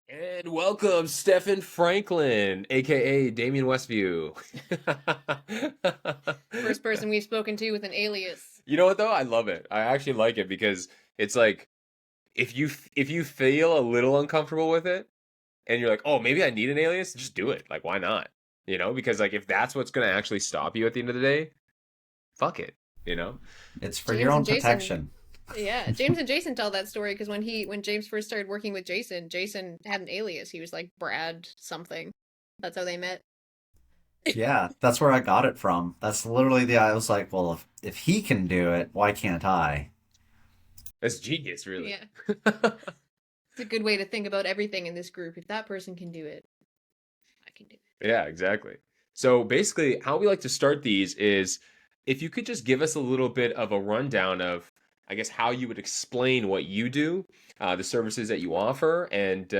And welcome, Stephen Franklin, aka Damian Westview. First person we've spoken to with an alias. You know what though? I love it. I actually like it because it's like if you feel a little uncomfortable with it and you're like, "Oh, maybe I need an alias," just do it. Like why not? Because like if that's what's going to actually stop you at the end of the day, fuck it, you know? It's for your James own and Jason, protection. yeah, James and Jason tell that story because when James first started working with Jason, Jason had an alias. He was like Brad something. That's how they met. Yeah, that's where I got it from. That's literally I was like, well, if he can do it, why can't I? That's genius, really. Yeah, it's a good way to think about everything in this group. If that person can do it, I can do it. Yeah, exactly. So basically, how we like to start these is if you could just give us a little bit of a rundown of, I guess, how you would explain what you do, the services that you offer, and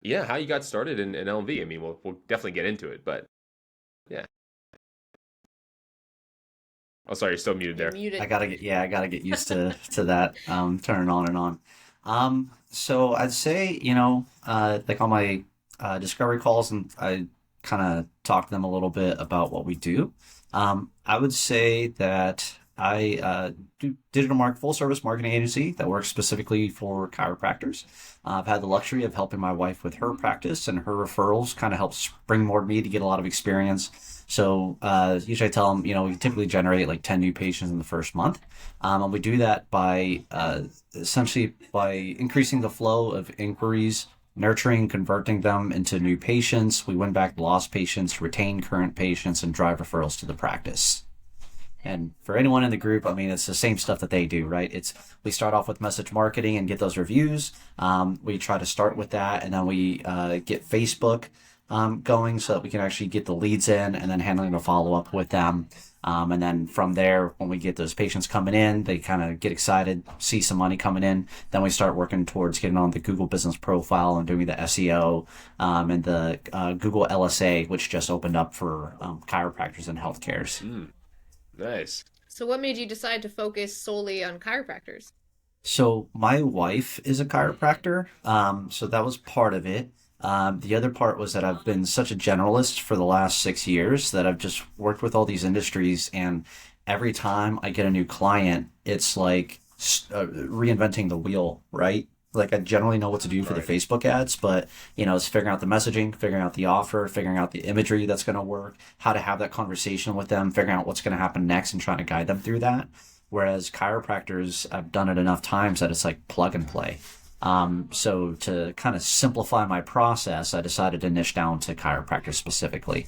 yeah, how you got started in LMV. I mean, we'll definitely get into it, but yeah. Oh, sorry, you're still muted You're there. muted. I gotta get used to that turning on and on. So I'd say like on my discovery calls, and I kind of talk to them a little bit about what we do. I would say that I do full service marketing agency that works specifically for chiropractors. I've had the luxury of helping my wife with her practice, and her referrals kind of help springboard me to get a lot of experience. So usually I tell them, we typically generate like 10 new patients in the first month. And we do that by essentially by increasing the flow of inquiries, nurturing, converting them into new patients. We win back lost patients, retain current patients, and drive referrals to the practice. And for anyone in the group, I mean, it's the same stuff that they do, right? We start off with message marketing and get those reviews. We try to start with that, and then we get Facebook going so that we can actually get the leads in, and then handling the follow up with them. And then from there, when we get those patients coming in, they kind of get excited, see some money coming in. Then we start working towards getting on the Google Business Profile and doing the SEO and the Google LSA, which just opened up for chiropractors and healthcares. Mm, nice. So, what made you decide to focus solely on chiropractors? So my wife is a chiropractor, so that was part of it. The other part was that I've been such a generalist for the last 6 years that I've just worked with all these industries, and every time I get a new client, it's like reinventing the wheel, right? Like I generally know what to do for the Right. Facebook ads, but it's figuring out the messaging, figuring out the offer, figuring out the imagery that's going to work, how to have that conversation with them, figuring out what's going to happen next, and trying to guide them through that. Whereas chiropractors, I've done it enough times that it's like plug and play. So to kind of simplify my process, I decided to niche down to chiropractors specifically.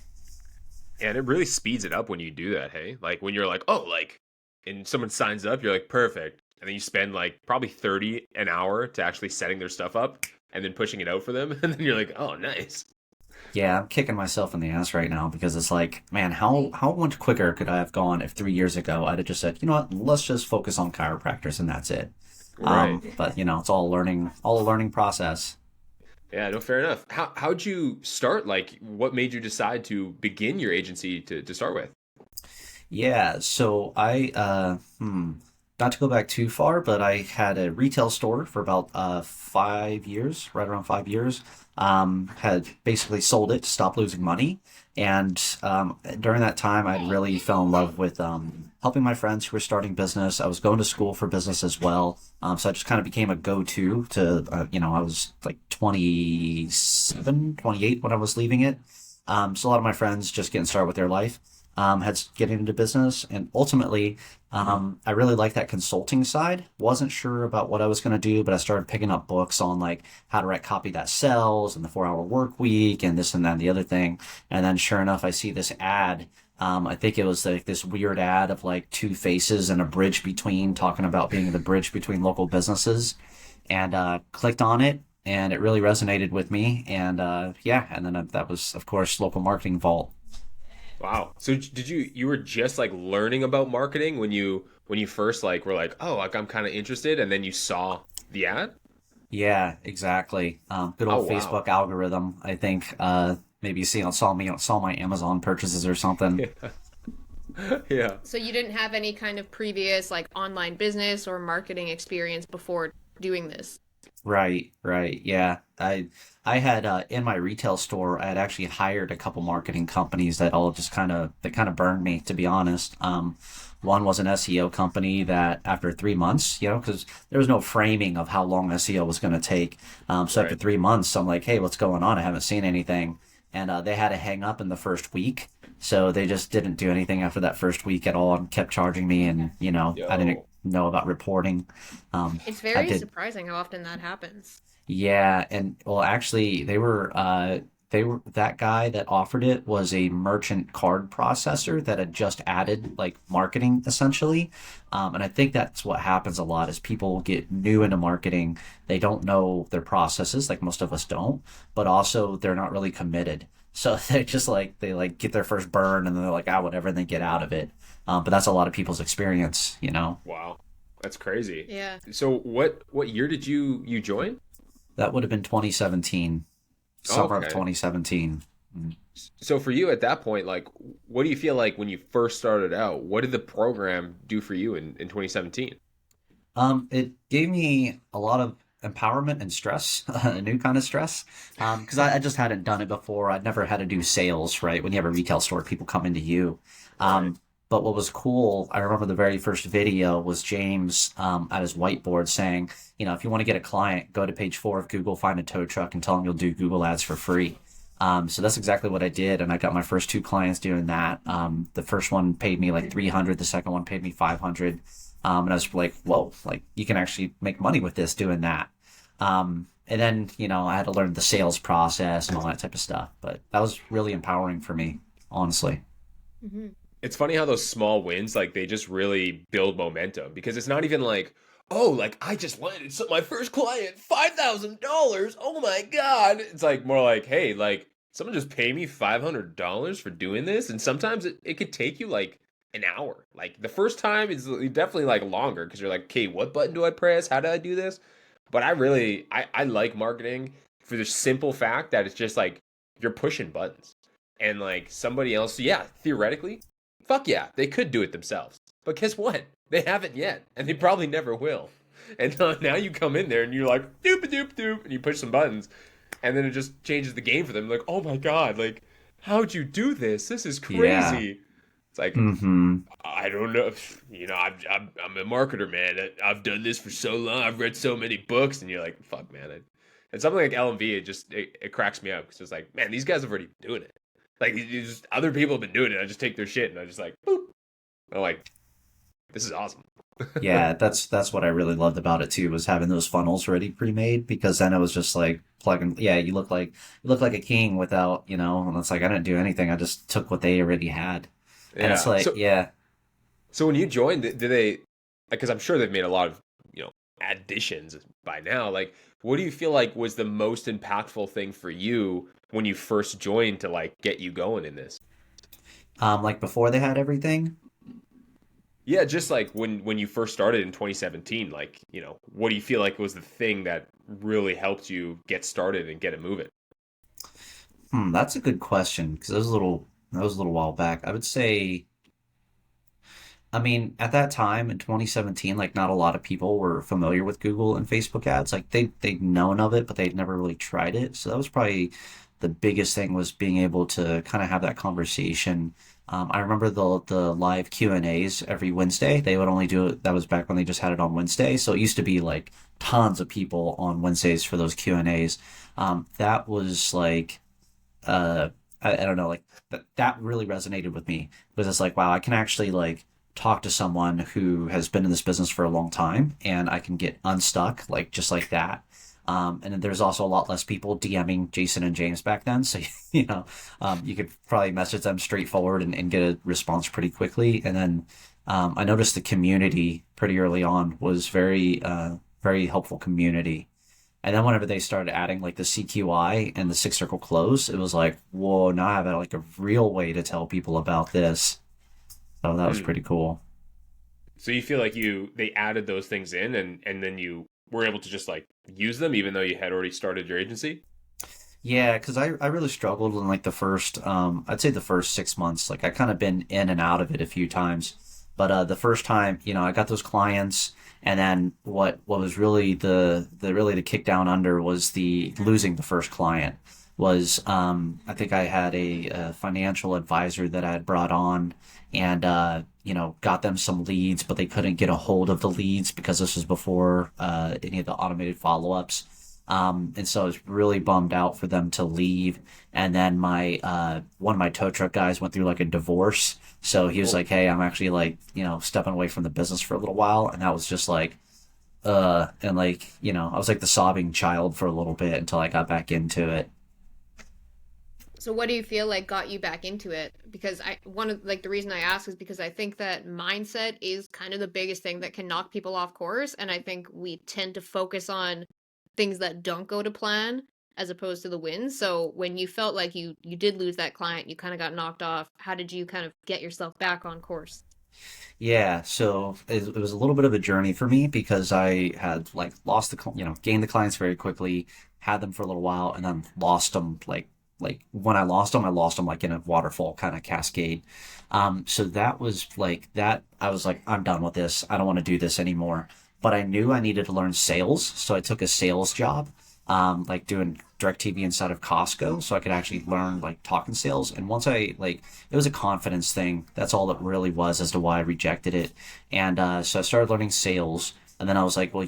And it really speeds it up when you do that, hey? Like when you're like, oh, like, and someone signs up, you're like, perfect. And then you spend like probably 30 an hour to actually setting their stuff up and then pushing it out for them. And then you're like, oh, nice. Yeah, I'm kicking myself in the ass right now because it's like, man, how much quicker could I have gone if 3 years ago I'd have just said, you know what, let's just focus on chiropractors and that's it. Right. But it's all a learning process. Yeah, no, fair enough. How'd you start? Like, what made you decide to begin your agency to start with? Yeah, so not to go back too far, but I had a retail store for about 5 years, right around 5 years. Had basically sold it to stop losing money, and during that time, I really fell in love with helping my friends who were starting business. I was going to school for business as well, so I just kind of became a go-to to I was like 27, 28 when I was leaving it. So a lot of my friends just getting started with their life had getting into business, and ultimately, I really liked that consulting side. Wasn't sure about what I was going to do, but I started picking up books on like how to write copy that sells and the 4 hour work week and this and that and the other thing. And then sure enough, I see this ad. I think it was like this weird ad of like two faces and a bridge between, talking about being the bridge between local businesses, and clicked on it. And it really resonated with me, and yeah, and then that was, of course, local marketing vault. Wow. So did you were just like learning about marketing when you first like were like, oh, like I'm kind of interested, and then you saw the ad? Yeah, exactly. Good Oh, old wow. Facebook algorithm. I think maybe you saw my Amazon purchases or something. Yeah. So, you didn't have any kind of previous like online business or marketing experience before doing this? Right, right. Yeah. I had in my retail store, I had actually hired a couple marketing companies that all just kind of burned me, to be honest. One was an SEO company that after 3 months, because there was no framing of how long SEO was going to take. So after Right. 3 months, I'm like, hey, what's going on? I haven't seen anything. And they had to hang up in the first week. So they just didn't do anything after that first week at all and kept charging me. And, I didn't Yo. know about reporting. It's I very did. surprising how often that happens. Yeah, and well, actually, they were that guy that offered it was a merchant card processor that had just added like marketing essentially, and I think that's what happens a lot is people get new into marketing, they don't know their processes like most of us don't, but also they're not really committed, so they just like they like get their first burn and then they're like whatever and they get out of it, but that's a lot of people's experience. Wow. That's crazy. Yeah. So what year did you join? That would have been 2017, summer of Okay. 2017. So for you at that point, like, what do you feel like when you first started out? What did the program do for you in 2017? It gave me a lot of empowerment and stress, a new kind of stress, because I just hadn't done it before. I'd never had to do sales, right? When you have a retail store, people come into you. Right. But what was cool, I remember the very first video was James at his whiteboard saying, if you want to get a client, go to page 4 of Google, find a tow truck, and tell them you'll do Google ads for free. So that's exactly what I did, and I got my first two clients doing that. The first one paid me like 300, the second one paid me 500. And I was like, whoa, like you can actually make money with this doing that. And then, I had to learn the sales process and all that type of stuff. But that was really empowering for me, honestly. Hmm. It's funny how those small wins, like, they just really build momentum because it's not even like, oh, like, I just landed my first client, $5,000. Oh my God. It's like more like, hey, like, someone just pay me $500 for doing this. And sometimes it could take you like an hour. Like, the first time is definitely like longer because you're like, okay, what button do I press? How do I do this? But I like marketing for the simple fact that it's just like you're pushing buttons. And like somebody else, yeah, theoretically, fuck yeah, they could do it themselves. But guess what? They haven't yet, and they probably never will. And now you come in there and you're like, doop doop doop, and you push some buttons, and then it just changes the game for them. Like, oh my God, like, how'd you do this? This is Yeah. crazy. It's like, Mm-hmm. I don't know. I'm a marketer, man. I've done this for so long. I've read so many books, and you're like, fuck, man. And something like LMV, it cracks me up because it's like, man, these guys have already been doing it. Like, other people have been doing it. I just take their shit and I just like, boop. I'm like, this is awesome. Yeah, that's what I really loved about it too, was having those funnels already pre-made because then it was just like plug and yeah, you look like a king without, and it's like I didn't do anything. I just took what they already had. And it's Yeah. like, So yeah. so when you joined, did they? Because I'm sure they've made a lot of additions by now. Like, what do you feel like was the most impactful thing for you when you first joined to like get you going in this? Like before they had everything. Yeah, just like when you first started in 2017, like, what do you feel like was the thing that really helped you get started and get it moving? That's a good question because that was a little while back. I would say, I mean, at that time in 2017, like not a lot of people were familiar with Google and Facebook ads. Like they'd known of it, but they'd never really tried it. So that was probably the biggest thing was being able to kind of have that conversation. I remember the live Q&As every Wednesday. They would only do it. That was back when they just had it on Wednesday. So it used to be like tons of people on Wednesdays for those Q&As. That was like I don't know, like that really resonated with me because it's like, wow, I can actually like talk to someone who has been in this business for a long time and I can get unstuck like just like that. And then there's also a lot less people DMing Jason and James back then. So, you could probably message them straightforward and get a response pretty quickly. And then I noticed the community pretty early on was very helpful community. And then whenever they started adding like the CQI and the six circle close, it was like, whoa, now I have like a real way to tell people about this. So that was Hmm. pretty cool. So you feel like they added those things in and then you were able to just like use them even though you had already started your agency? Yeah, because I really struggled in like I'd say the first 6 months. Like I kind of been in and out of it a few times. But the first time, I got those clients, and then what was really the kick down under was the losing the first client. Was I think I had a financial advisor that I had brought on, and got them some leads, but they couldn't get a hold of the leads because this was before any of the automated follow-ups. And so I was really bummed out for them to leave. And then my one of my tow truck guys went through like a divorce. So he was Oh, like, "Hey, I'm actually like, stepping away from the business for a little while." And that was just like, and like, I was like the sobbing child for a little bit until I got back into it. So what do you feel like got you back into it? Because I one of like the reason I ask is because I think that mindset is kind of the biggest thing that can knock people off course, and I think we tend to focus on things that don't go to plan as opposed to the wins. So when you felt like you did lose that client, you kind of got knocked off, how did you kind of get yourself back on course? Yeah, so it was a little bit of a journey for me because I had like lost gained the clients very quickly, had them for a little while, and then lost them like when I lost them like in a waterfall kind of cascade. So that was like that. I was like, I'm done with this. I don't want to do this anymore. But I knew I needed to learn sales, so I took a sales job, like doing direct TV inside of Costco, so I could actually learn like talking sales. And once I like, it was a confidence thing. That's all it really was as to why I rejected it. And so I started learning sales, and then I was like, well,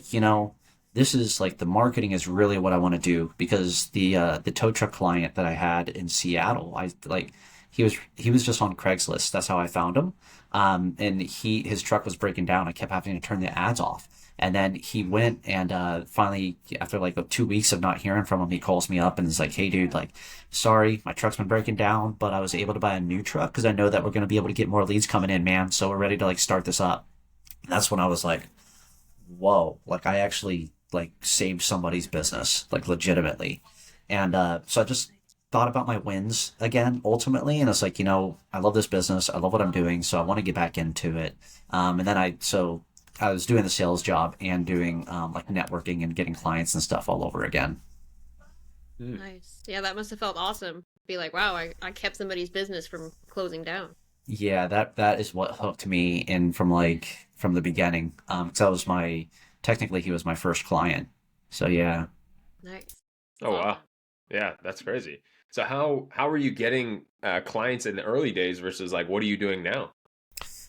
this is like the marketing is really what I want to do because the tow truck client that I had in Seattle, I like he was just on Craigslist. That's how I found him. And his truck was breaking down. I kept having to turn the ads off. And then he went and finally, after like 2 weeks of not hearing from him, he calls me up and is like, "Hey, dude, like, sorry, my truck's been breaking down, but I was able to buy a new truck because I know that we're going to be able to get more leads coming in, man. So we're ready to like start this up." And that's when I was like, "Whoa!" Like I actually like saved somebody's business, like legitimately. And so I just thought about my wins again, ultimately, and it's like, I love this business, I love what I'm doing, so I want to get back into it. And then I was doing the sales job and doing like networking and getting clients and stuff all over again. mm. Nice. Yeah, that must have felt awesome. Be like, wow, I kept somebody's business from closing down. Yeah, that is what hooked me in from the beginning. 'Cause that was my technically he was my first client. So yeah. Nice. That's Oh wow. awesome. Yeah, that's crazy. So how are you getting clients in the early days versus like what are you doing now?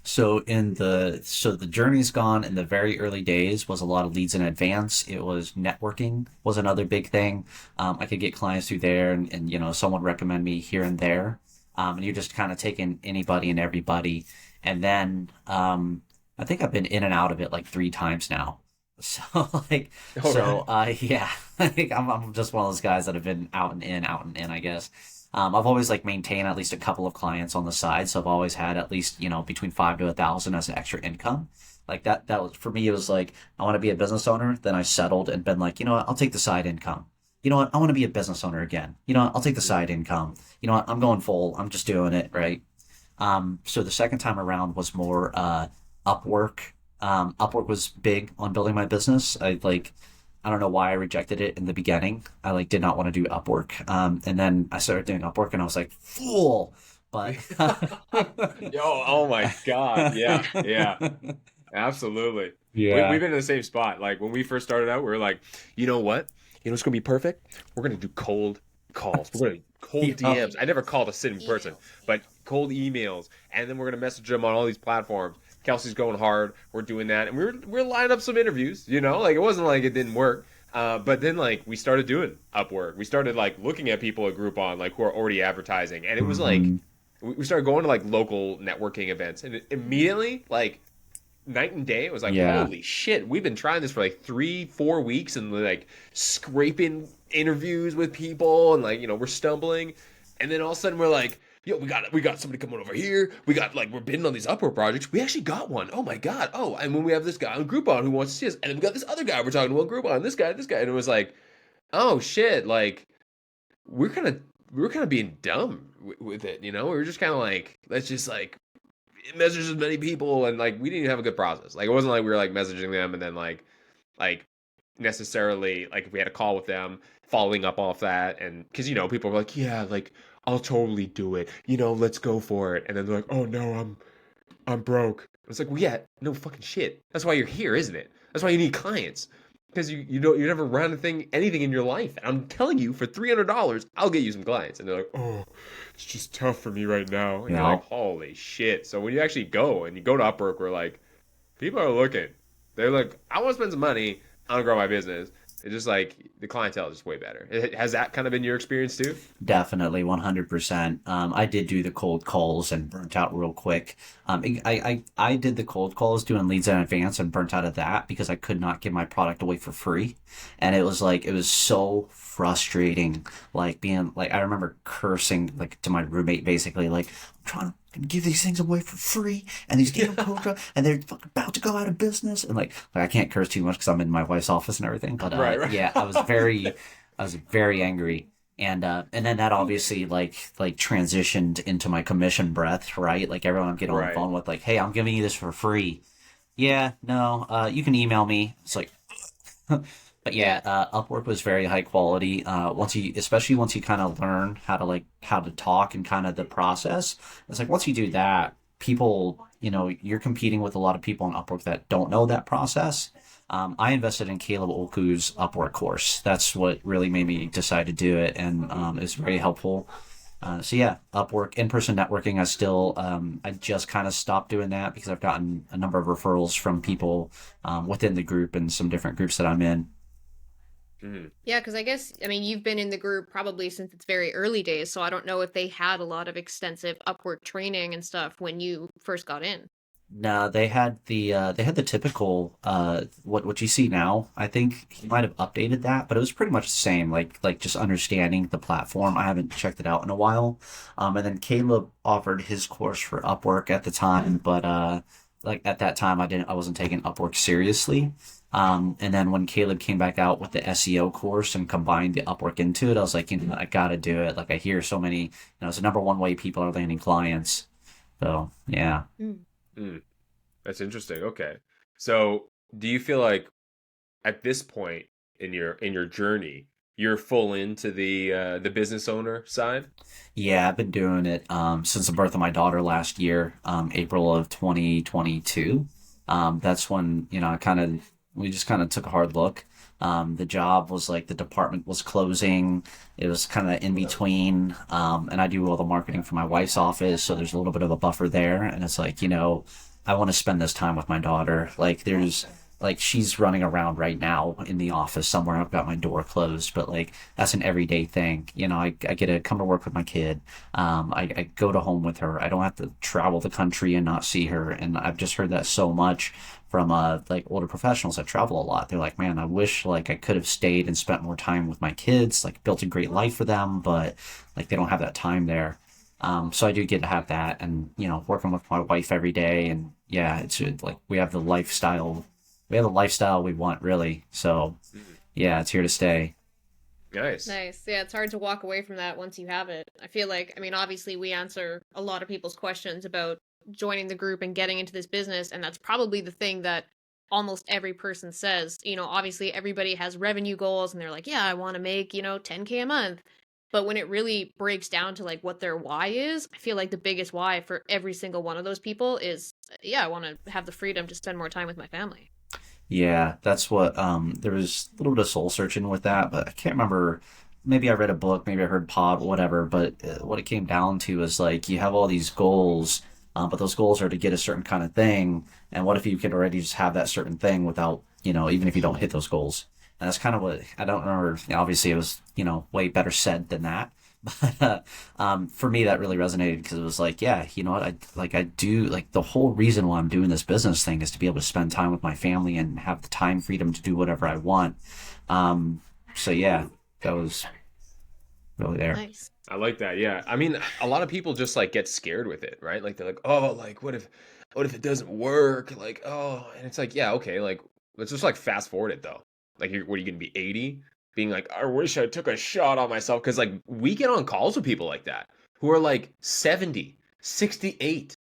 So the journey's gone in the very early days was a lot of leads in advance. It was networking was another big thing. I could get clients through there and someone recommend me here and there. And you're just kind of taking anybody and everybody. And then I think I've been in and out of it like 3 times now. So like Oh really? yeah, like I'm just one of those guys that have been out and in, I guess. I've always like maintained at least a couple of clients on the side, so I've always had at least between 5 to 1,000 as an extra income. Like that was for me. It was like I want to be a business owner. Then I settled and been like, what, I'll take the side income. You know what, I want to be a business owner again. I'll take the Mm. side income. What, I'm going full. I'm just doing it right. So the second time around was more Upwork. Upwork was big on building my business. I don't know why I rejected it in the beginning. I like did not want to do Upwork. And then I started doing Upwork and I was like, fool. But Yo, oh my God. Yeah, yeah. Absolutely. We've yeah. been in the same spot. Like when we first started out, we were like, you know what? You know what's gonna be perfect? We're gonna do cold calls. We're gonna cold Yeah. DMs. I never called a Emails. sitting person, Emails. but cold emails, and then we're gonna message them on all these platforms. Kelsey's going hard. We're doing that, and we're lining up some interviews. Like it wasn't like it didn't work. But then like we started doing Upwork. We started like looking at people at Groupon like who are already advertising, and it was like Hmm. we started going to like local networking events, and immediately like night and day. It was like, Yeah. holy shit, we've been trying this for like 3, 4 weeks and like scraping interviews with people and like, we're stumbling. And then all of a sudden we're like, yo, we got somebody coming over here. We got like we're bidding on these Upwork projects. We actually got one. Oh my God. Oh, and when we have this guy on Groupon who wants to see us, and then we got this other guy we're talking to on Groupon, this guy. And it was like, oh shit, like we're kind of we were kind of being dumb with it, We were just kind of like, let's just like message as many people and like we didn't even have a good process. Like it wasn't like we were like messaging them and then like necessarily like if we had a call with them following up off that and because people were like yeah like I'll totally do it let's go for it and then they're like oh no I'm broke It's like, well, yeah, no fucking shit. That's why you're here, isn't it? That's why you need clients. Because you never ran anything in your life. And I'm telling you, for $300, I'll get you some clients. And they're like, oh, it's just tough for me right now. And You you're like, know, holy shit. So when you actually go and you go to Upwork, we're like, people are looking. They're like, I want to spend some money. I want to grow my business. It's just like the clientele is just way better. Has that kind of been your experience too? definitely 100%. I did do the cold calls and burnt out real quick. I did the cold calls doing leads in advance and burnt out of that because I could not give my product away for free. And it was so frustrating. Like being like, I remember cursing like to my roommate basically, like, I'm trying to give these things away for free and these damn coach and they're fucking about to go out of business. And like I can't curse too much because I'm in my wife's office and everything. But Right, right. yeah, I was very angry. And then that obviously like transitioned into my commission breath, right? Like everyone I'm getting on the Right. phone with, like, hey, I'm giving you this for free. Yeah, no, you can email me. It's like, but yeah, Yeah. Upwork was very high quality. Especially once you kind of learn how to talk and kind of the process. It's like once you do that, people, you're competing with a lot of people on Upwork that don't know that process. I invested in Caleb Oku's Upwork course. That's what really made me decide to do it, and it's very helpful. So yeah, Upwork, in-person networking. I just kind of stopped doing that because I've gotten a number of referrals from people within the group and some different groups that I'm in. Mm. Yeah, because I guess, I mean, you've been in the group probably since its very early days, so I don't know if they had a lot of extensive Upwork training and stuff when you first got in. No, they had the typical what you see now. I think he might have updated that, but it was pretty much the same. Like just understanding the platform. I haven't checked it out in a while. And then Caleb offered his course for Upwork at the time, but like at that time I wasn't taking Upwork seriously. And then when Caleb came back out with the SEO course and combined the Upwork into it, I was like, I gotta do it. Like I hear so many, it's the number one way people are landing clients. So yeah. Mm. Mm. That's interesting. Okay. So do you feel like at this point in your journey, you're full into the business owner side? Yeah, I've been doing it since the birth of my daughter last year, April of 2022. That's when, we just kind of took a hard look. The job was like the department was closing. It was kind of in between. And I do all the marketing for my wife's office, so there's a little bit of a buffer there. And it's like, I want to spend this time with my daughter. Like she's running around right now in the office somewhere. I've got my door closed, but like that's an everyday thing. I get to come to work with my kid. I go to home with her. I don't have to travel the country and not see her. And I've just heard that so much from like older professionals that travel a lot. They're like, man, I wish like I could have stayed and spent more time with my kids, like built a great life for them, but like they don't have that time there. So I do get to have that, and working with my wife every day, and yeah, like we have the lifestyle we want, really. So, Mm. yeah, it's here to stay. Nice. Nice. Yeah, it's hard to walk away from that once you have it. I feel like, I mean, obviously, we answer a lot of people's questions about joining the group and getting into this business, and that's probably the thing that almost every person says. Obviously, everybody has revenue goals, and they're like, yeah, I want to make, 10K a month. But when it really breaks down to like what their why is, I feel like the biggest why for every single one of those people is, yeah, I want to have the freedom to spend more time with my family. Yeah, that's what there was a little bit of soul searching with that, but I can't remember. Maybe I read a book, maybe I heard pod, whatever, but what it came down to is like you have all these goals, but those goals are to get a certain kind of thing, and what if you could already just have that certain thing without, even if you don't hit those goals? And that's kind of what I don't remember. Obviously, it was, way better said than that. But for me, that really resonated because it was like, yeah, you know what? I do like the whole reason why I'm doing this business thing is to be able to spend time with my family and have the time freedom to do whatever I want. Um, so yeah, that was really there. Nice. I like that. Yeah. I mean, a lot of people just like get scared with it, right? Like they're like, "Oh, like what if it doesn't work?" Like, "Oh." And it's like, "Yeah, okay, like let's just like fast forward it though." Like what are you going to be 80 being like, "I wish I took a shot on myself." Cuz like we get on calls with people like that who are like 70, 68,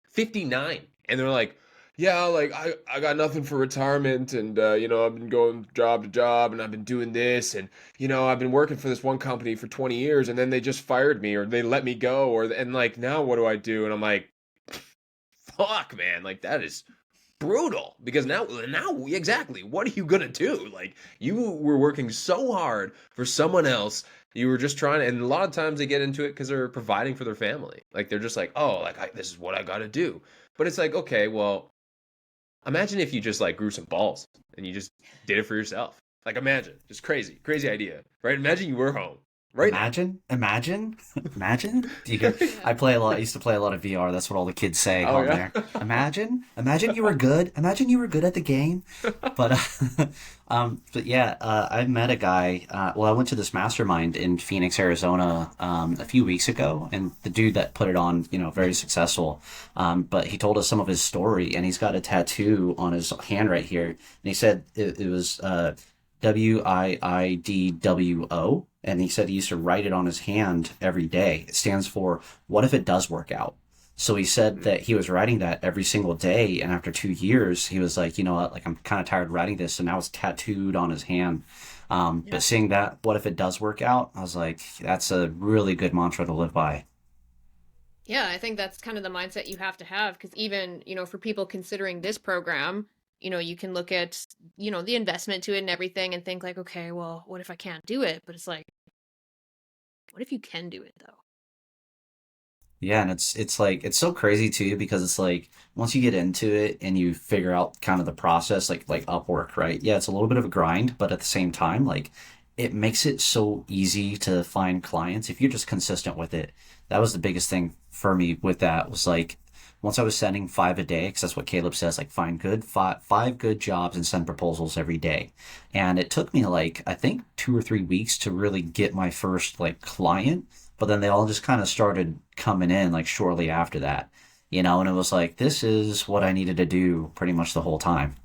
59, and they're like, yeah, like I got nothing for retirement, and I've been going job to job, and I've been doing this, and I've been working for this one company for 20 years, and then they just fired me or they let me go, and like now what do I do? And I'm like, fuck, man, like that is brutal because now exactly what are you gonna do? Like you were working so hard for someone else, you were just trying to, and a lot of times they get into it because they're providing for their family, like they're just like, oh, like this is what I gotta do. But it's like, okay, well, imagine if you just like grew some balls and you just did it for yourself. Like imagine, just crazy idea, right? Imagine you were home right now. Imagine. Do you get? Yeah. I play a lot. I used to play a lot of VR. That's what all the kids say Oh on yeah. there. Imagine you were good. Imagine you were good at the game. But, but yeah, I met a guy. Well, I went to this mastermind in Phoenix, Arizona, a few weeks ago, and the dude that put it on, very successful. But he told us some of his story, and he's got a tattoo on his hand right here, and he said it was WIIDWO, and he said he used to write it on his hand every day. It stands for "What if it does work out?" So he said that he was writing that every single day, and after 2 years, he was like, you know what, like I'm kind of tired of writing this, so now it's tattooed on his hand. Yeah. But seeing that, what if it does work out? I was like, that's a really good mantra to live by. Yeah, I think that's kind of the mindset you have to have because even, for people considering this program, you can look at, the investment to it and everything and think like, okay, well, what if I can't do it? But it's like, what if you can do it though? Yeah, and it's like it's so crazy too because it's like once you get into it and you figure out kind of the process like Upwork, right? Yeah, it's a little bit of a grind, but at the same time, like it makes it so easy to find clients if you're just consistent with it. That was the biggest thing for me with that was like once I was sending 5 a day, because that's what Caleb says, like find good five good jobs and send proposals every day. And it took me like I think 2 or 3 weeks to really get my first like client, but then they all just kind of started coming in like shortly after that, and it was like this is what I needed to do pretty much the whole time.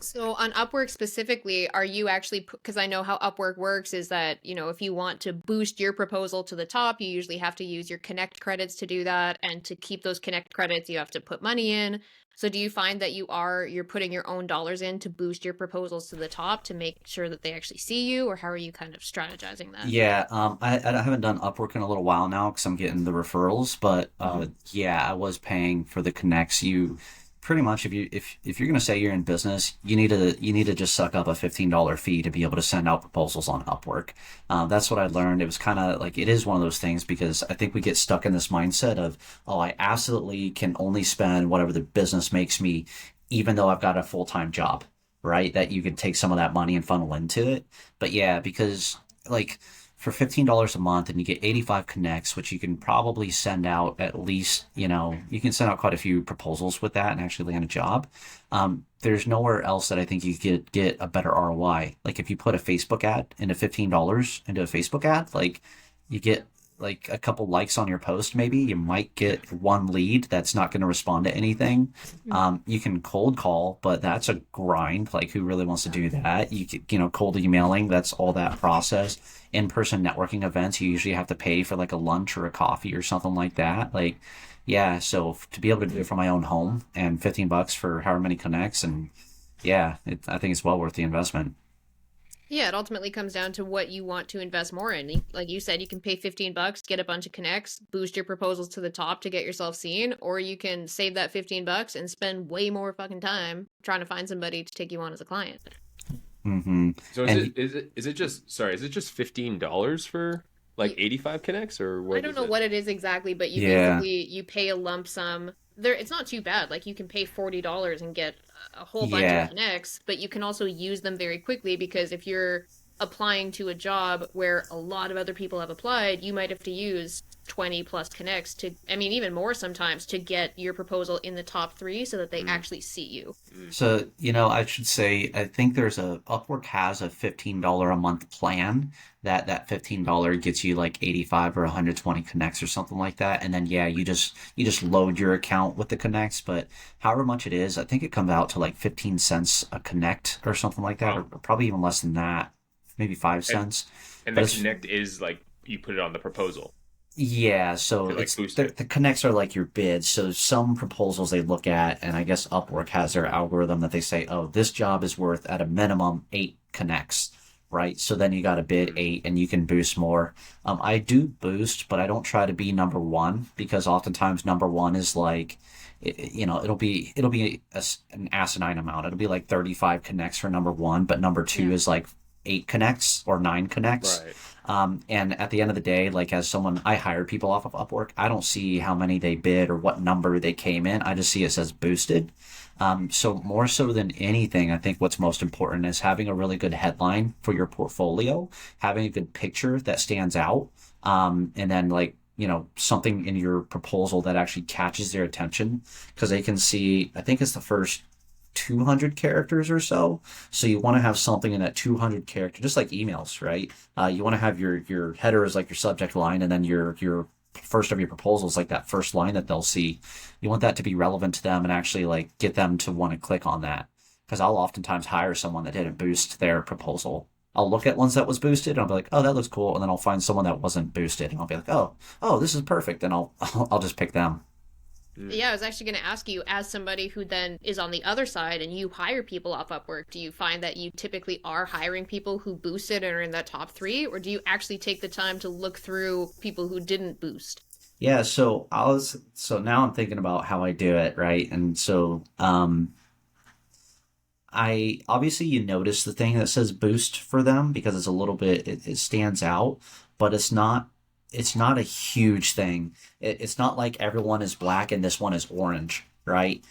So on Upwork specifically, are you actually, because I know how Upwork works is that, if you want to boost your proposal to the top, you usually have to use your Connect credits to do that. And to keep those Connect credits, you have to put money in. So do you find that you're putting your own dollars in to boost your proposals to the top to make sure that they actually see you, or how are you kind of strategizing that? Yeah, I haven't done Upwork in a little while now because I'm getting the referrals, but yeah, I was paying for the connects. You pretty much if you're gonna say you're in business, you need to just suck up a $15 fee to be able to send out proposals on Upwork. That's what I learned. It was kind of like it is one of those things because I think we get stuck in this mindset of, oh, I absolutely can only spend whatever the business makes me, even though I've got a full-time job, right? That you can take some of that money and funnel into it. But yeah, because like for $15 a month and you get 85 connects, which you can probably send out at least, you can send out quite a few proposals with that and actually land a job. There's nowhere else that I think you could get a better ROI. Like if you put a Facebook ad into $15 into a Facebook ad, like you get like a couple likes on your post, maybe you might get one lead that's not going to respond to anything. You can cold call, but that's a grind. Like who really wants to do that? Cold emailing, that's all that process. In-person networking events, you usually have to pay for like a lunch or a coffee or something like that. Like, yeah, so to be able to do it from my own home and $15 for however many connects, and yeah, I think it's well worth the investment. Yeah, it ultimately comes down to what you want to invest more in. Like you said, you can pay $15, get a bunch of connects, boost your proposals to the top to get yourself seen, or you can save that $15 and spend way more fucking time trying to find somebody to take you on as a client. Hmm. So is And it just sorry, is it just $15 for like You, 85 connects or I what don't is know it? what it is exactly, but yeah, you pay a lump sum. There, it's not too bad. Like you can pay $40 and get a whole bunch of yeah, connects, but you can also use them very quickly because if you're applying to a job where a lot of other people have applied, you might have to use 20 plus connects to, I mean, even more sometimes to get your proposal in the top three so that they Mm, actually see you. mm. So, I should say, I think Upwork has a $15 a month plan that $15 gets you like 85 or 120 connects or something like that. And then, yeah, you just load your account with the connects, but however much it is, I think it comes out to like 15 cents a connect or something like that, or Wow. probably even less than that, maybe 5 And cents. and But the it's connect is like you put it on the proposal Yeah, so to like it's boost the it. the connects are like your bids. So some proposals they look at, and I guess Upwork has their algorithm that they say, oh, this job is worth at a minimum 8 connects, right? So then you got to bid Mm, 8 and you can boost more. I do boost, but I don't try to be number one because oftentimes number one is like, it'll be an asinine amount. It'll be like 35 connects for number one, but number two Yeah. is like 8 connects or 9 connects. right. And at the end of the day, like as someone, I hire people off of Upwork, I don't see how many they bid or what number they came in. I just see it says boosted. So more so than anything, I think what's most important is having a really good headline for your portfolio, having a good picture that stands out, and then like, something in your proposal that actually catches their attention because they can see, I think it's the first 200 characters or so. So you want to have something in that 200 character, just like emails, right? You want to have your header as like your subject line, and then your first of your proposals like that first line that they'll see. You want that to be relevant to them and actually like get them to want to click on that. Because I'll oftentimes hire someone that didn't boost their proposal. I'll look at ones that was boosted and I'll be like, oh, that looks cool, and then I'll find someone that wasn't boosted and I'll be like, oh, this is perfect, and I'll just pick them. Mm. Yeah, I was actually going to ask you, as somebody who then is on the other side and you hire people off Upwork, do you find that you typically are hiring people who boosted and are in that top three, or do you actually take the time to look through people who didn't boost? Yeah, so now I'm thinking about how I do it, right? And so I obviously you notice the thing that says boost for them because it's a little bit it stands out, but it's not a huge thing. It's not like everyone is black and this one is orange, right?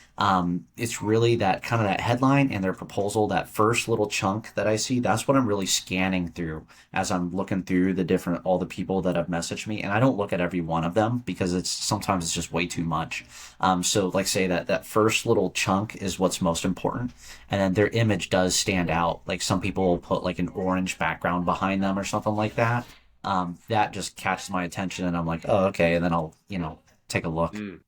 It's really that kind of that headline and their proposal, that first little chunk that I see. That's what I'm really scanning through as I'm looking through the different all the people that have messaged me, and I don't look at every one of them because it's sometimes it's just way too much. So like say that first little chunk is what's most important, and then their image does stand out. Like some people will put like an orange background behind them or something like that. That just catches my attention, and I'm like, oh, okay, and then I'll take a look. Mm.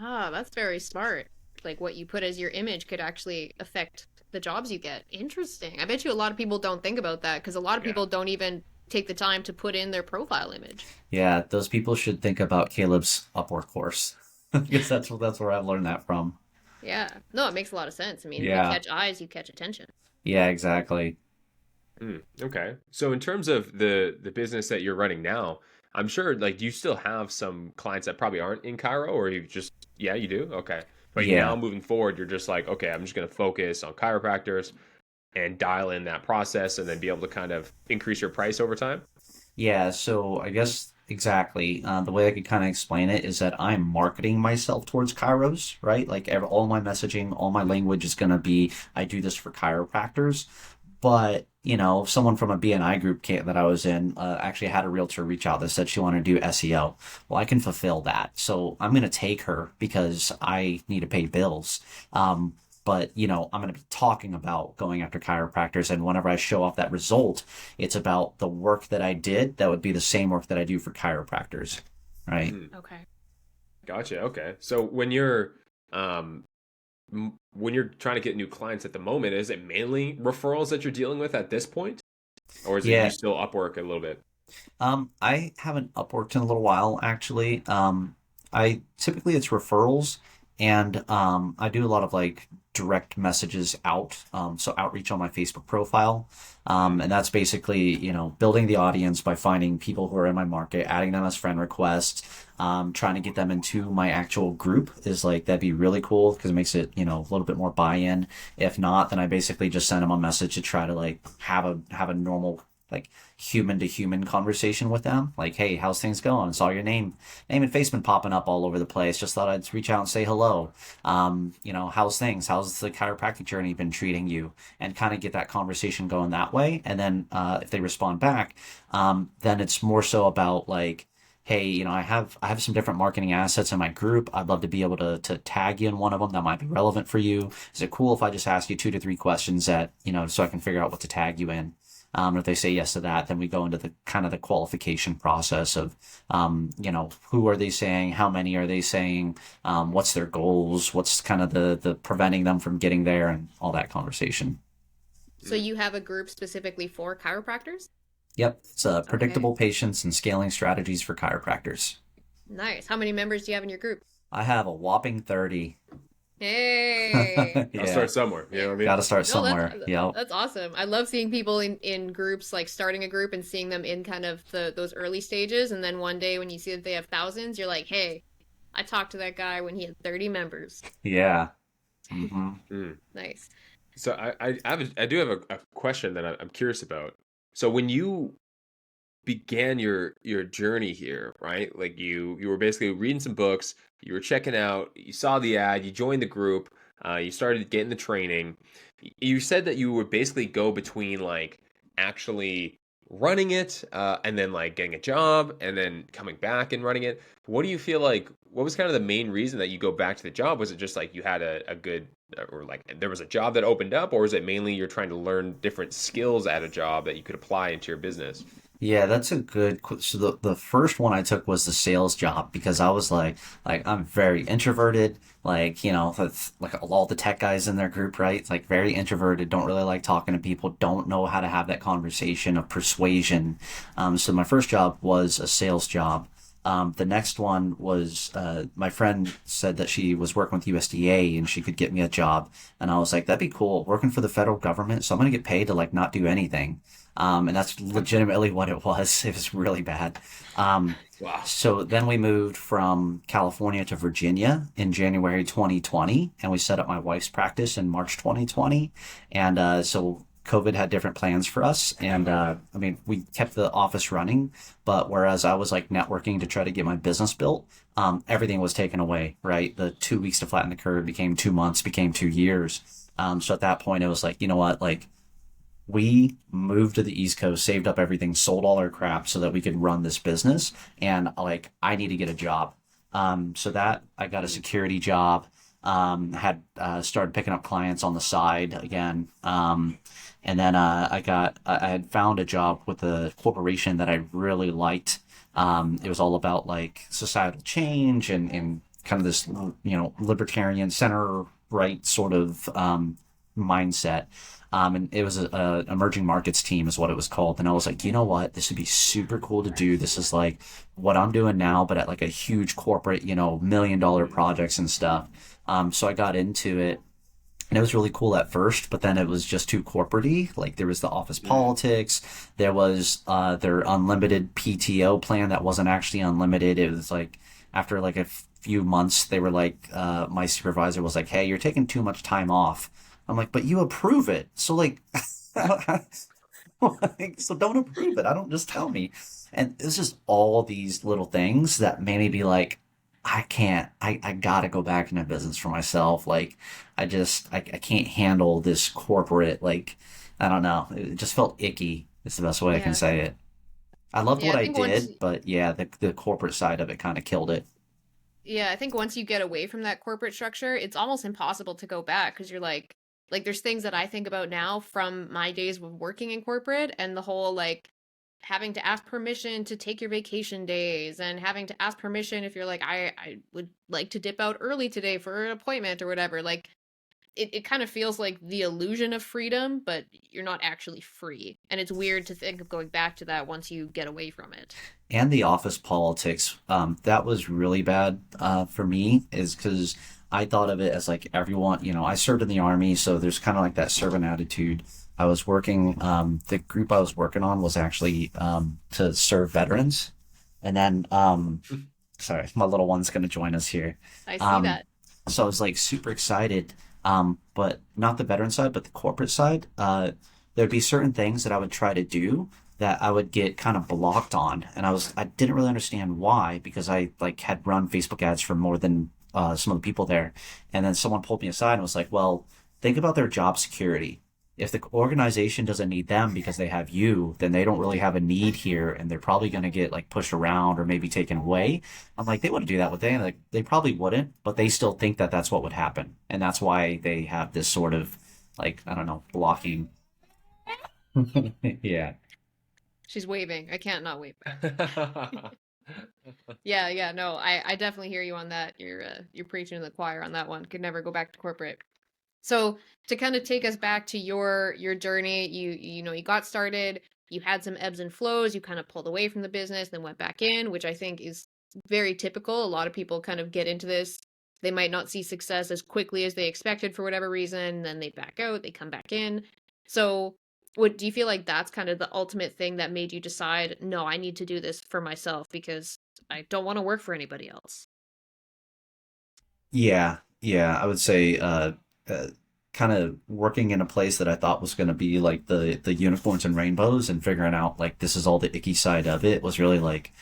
Ah, that's very smart. Like what you put as your image could actually affect the jobs you get. Interesting. I bet you a lot of people don't think about that because a lot of Yeah. people don't even take the time to put in their profile image. Yeah, those people should think about Caleb's Upwork course because that's where I've learned that from. Yeah. No, it makes a lot of sense. I mean, you Yeah, catch eyes, you catch attention. yeah, exactly. Mm, okay. So in terms of the business that you're running now, I'm sure like you still have some clients that probably aren't in Cairo, or you just yeah, you do. Okay. But now Yeah, moving forward, you're just like, okay, I'm just going to focus on chiropractors and dial in that process and then be able to kind of increase your price over time. yeah. So I guess exactly the way I could kind of explain it is that I'm marketing myself towards Kairos, right? Like all my messaging, all my language is going to be, I do this for chiropractors. But, someone from a BNI group that I was in actually had a realtor reach out that said she wanted to do SEO. Well, I can fulfill that. So I'm going to take her because I need to pay bills. But, I'm going to be talking about going after chiropractors. And whenever I show off that result, it's about the work that I did. That would be the same work that I do for chiropractors. Right. Mm, Okay. gotcha. Okay. So um when you're trying to get new clients at the moment, is it mainly referrals that you're dealing with at this point, or is it you Yeah. still Upwork a little bit? I haven't Upworked in a little while actually. I typically it's referrals, and I do a lot of like direct messages out, so outreach on my Facebook profile, Mm, and that's basically building the audience by finding people who are in my market, adding them as friend requests, trying to get them into my actual group is like that'd be really cool because it makes it a little bit more buy-in. If not, then I basically just send them a message to try to like have a normal like human to human conversation with them. Like, hey, how's things going? Saw your name and face been popping up all over the place. Just thought I'd reach out and say hello. How's things? How's the chiropractic journey been treating you? And kind of get that conversation going that way. And then if they respond back, then it's more so about like, hey, I have some different marketing assets in my group. I'd love to be able to tag you in one of them that might be relevant for you. Is it cool if I just ask you 2 to 3 questions that so I can figure out what to tag you in? If they say yes to that, then we go into the kind of the qualification process of, who are they saying? How many are they saying? What's their goals? What's kind of the preventing them from getting there and all that conversation. So mm. you have a group specifically for chiropractors? Yep. It's Okay. predictable patients and scaling strategies for chiropractors. Nice. How many members do you have in your group? I have a whopping 30. Hey. I'll Yeah, start somewhere. You know what I mean? got to start No, somewhere. Yep. that's awesome. I love seeing people in groups, like starting a group and seeing them in kind of those early stages, and then one day when you see that they have thousands, you're like, hey, I talked to that guy when he had 30 members. Yeah. Hmm. Mm. Nice. So I do have a question that I'm curious about. So when you began your journey here, right? Like you were basically reading some books, you were checking out, you saw the ad, you joined the group, you started getting the training. You said that you would basically go between like actually running it, and then like getting a job, and then coming back and running it. What do you feel like? What was kind of the main reason that you go back to the job? Was it just like you had a good, or like there was a job that opened up, or is it mainly you're trying to learn different skills at a job that you could apply into your business? Yeah, that's a so the first one I took was the sales job because I was like I'm very introverted, like, that's like all the tech guys in their group, right? Like very introverted, don't really like talking to people, don't know how to have that conversation of persuasion. So my first job was a sales job. The next one was my friend said that she was working with USDA and she could get me a job, and I was like, that'd be cool, working for the federal government, so I'm gonna get paid to like not do anything. And that's legitimately what it was. It was really bad. Um, Wow. so then we moved from California to Virginia in January 2020, and we set up my wife's practice in March 2020. And so COVID had different plans for us. And I mean, we kept the office running, but whereas I was like networking to try to get my business built, everything was taken away, right? The 2 weeks to flatten the curve became 2 months, became 2 years. So at that point, it was like, you know what, like, we moved to the East Coast, saved up everything, sold all our crap so that we could run this business. And like, I need to get a job. So that I got a Mm. security job, had started picking up clients on the side again. And then I had found a job with a corporation that I really liked. It was all about like societal change and kind of this, libertarian center right sort of mindset. And it was a emerging markets team is what it was called. And I was like, you know what? This would be super cool to do. This is like what I'm doing now, but at like a huge corporate, $1 million projects and stuff. So I got into it, and it was really cool at first, but then it was just too corporate-y. Like there was the office Mm. politics, there was their unlimited PTO plan that wasn't actually unlimited. It was like after like a few months, they were like, my supervisor was like, "Hey, you're taking too much time off." I'm like, "But you approve it, so like, like, so don't approve it. I don't just tell me." And it's just all these little things that made me be like, I can't, I gotta go back into business for myself. Like, I can't handle this corporate, like, I don't know. It just felt icky. It's the best way I can Yeah. say it. I loved Yeah, what I I think once did, but yeah, the corporate side of it kind of killed it. yeah, I think once you get away from that corporate structure, it's almost impossible to go back because you're like there's things that I think about now from my days of working in corporate and the whole like having to ask permission to take your vacation days and having to ask permission if you're like I would like to dip out early today for an appointment or whatever. Like it kind of feels like the illusion of freedom, but you're not actually free. And it's weird to think of going back to that once you get away from it. And the office politics, that was really bad for me, is because I thought of it as like everyone, I served in the army, so there's kind of like that servant attitude. I was working, the group I was working on was actually to serve veterans. And then, sorry, my little one's going to join us here. I see Um, that. so I was like super excited, but not the veteran side, but the corporate side. There'd be certain things that I would try to do that I would get kind of blocked on, and I didn't really understand why because I like had run Facebook ads for more than some of the people there, and then someone pulled me aside and was like, "Well, think about their job security. If the organization doesn't need them because they have you, then they don't really have a need here, and they're probably going to get like pushed around or maybe taken away." I'm like, they wouldn't do that, would they? Like, they probably wouldn't, but they still think that that's what would happen, and that's why they have this sort of like I don't know blocking. Yeah. She's waving. I can't not wave back. Yeah, yeah, no, I definitely hear you on that. You're preaching to the choir on that one. Could never go back to corporate. So to kind of take us back to your journey, you got started, you had some ebbs and flows, you kind of pulled away from the business, then went back in, which I think is very typical. A lot of people kind of get into this they might not see success as quickly as they expected for whatever reason, then they back out, they come back in. So, what do you feel like that's kind of the ultimate thing that made you decide, no, I need to do this for myself because I don't want to work for anybody else? Yeah, yeah, I would say uh kind of working in a place that I thought was going to be like the unicorns and rainbows and figuring out like this is all the icky side of it was really like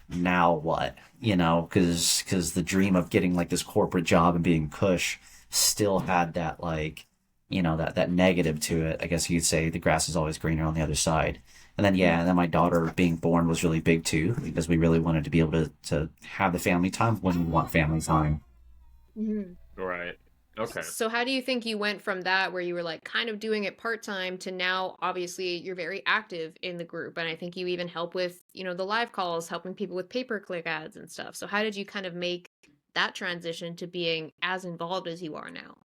now what? You know, because the dream of getting like this corporate job and being cush still had that like that negative to it. I guess you could say the grass is always greener on the other side. And then yeah, and then my daughter being born was really big too because we really wanted to be able to have the family time when we want family time. Mhm. Right. Okay. So how do you think you went from that where you were like kind of doing it part-time to now obviously you're very active in the group and I think you even help with, the live calls, helping people with pay-per-click ads and stuff. So how did you kind of make that transition to being as involved as you are now?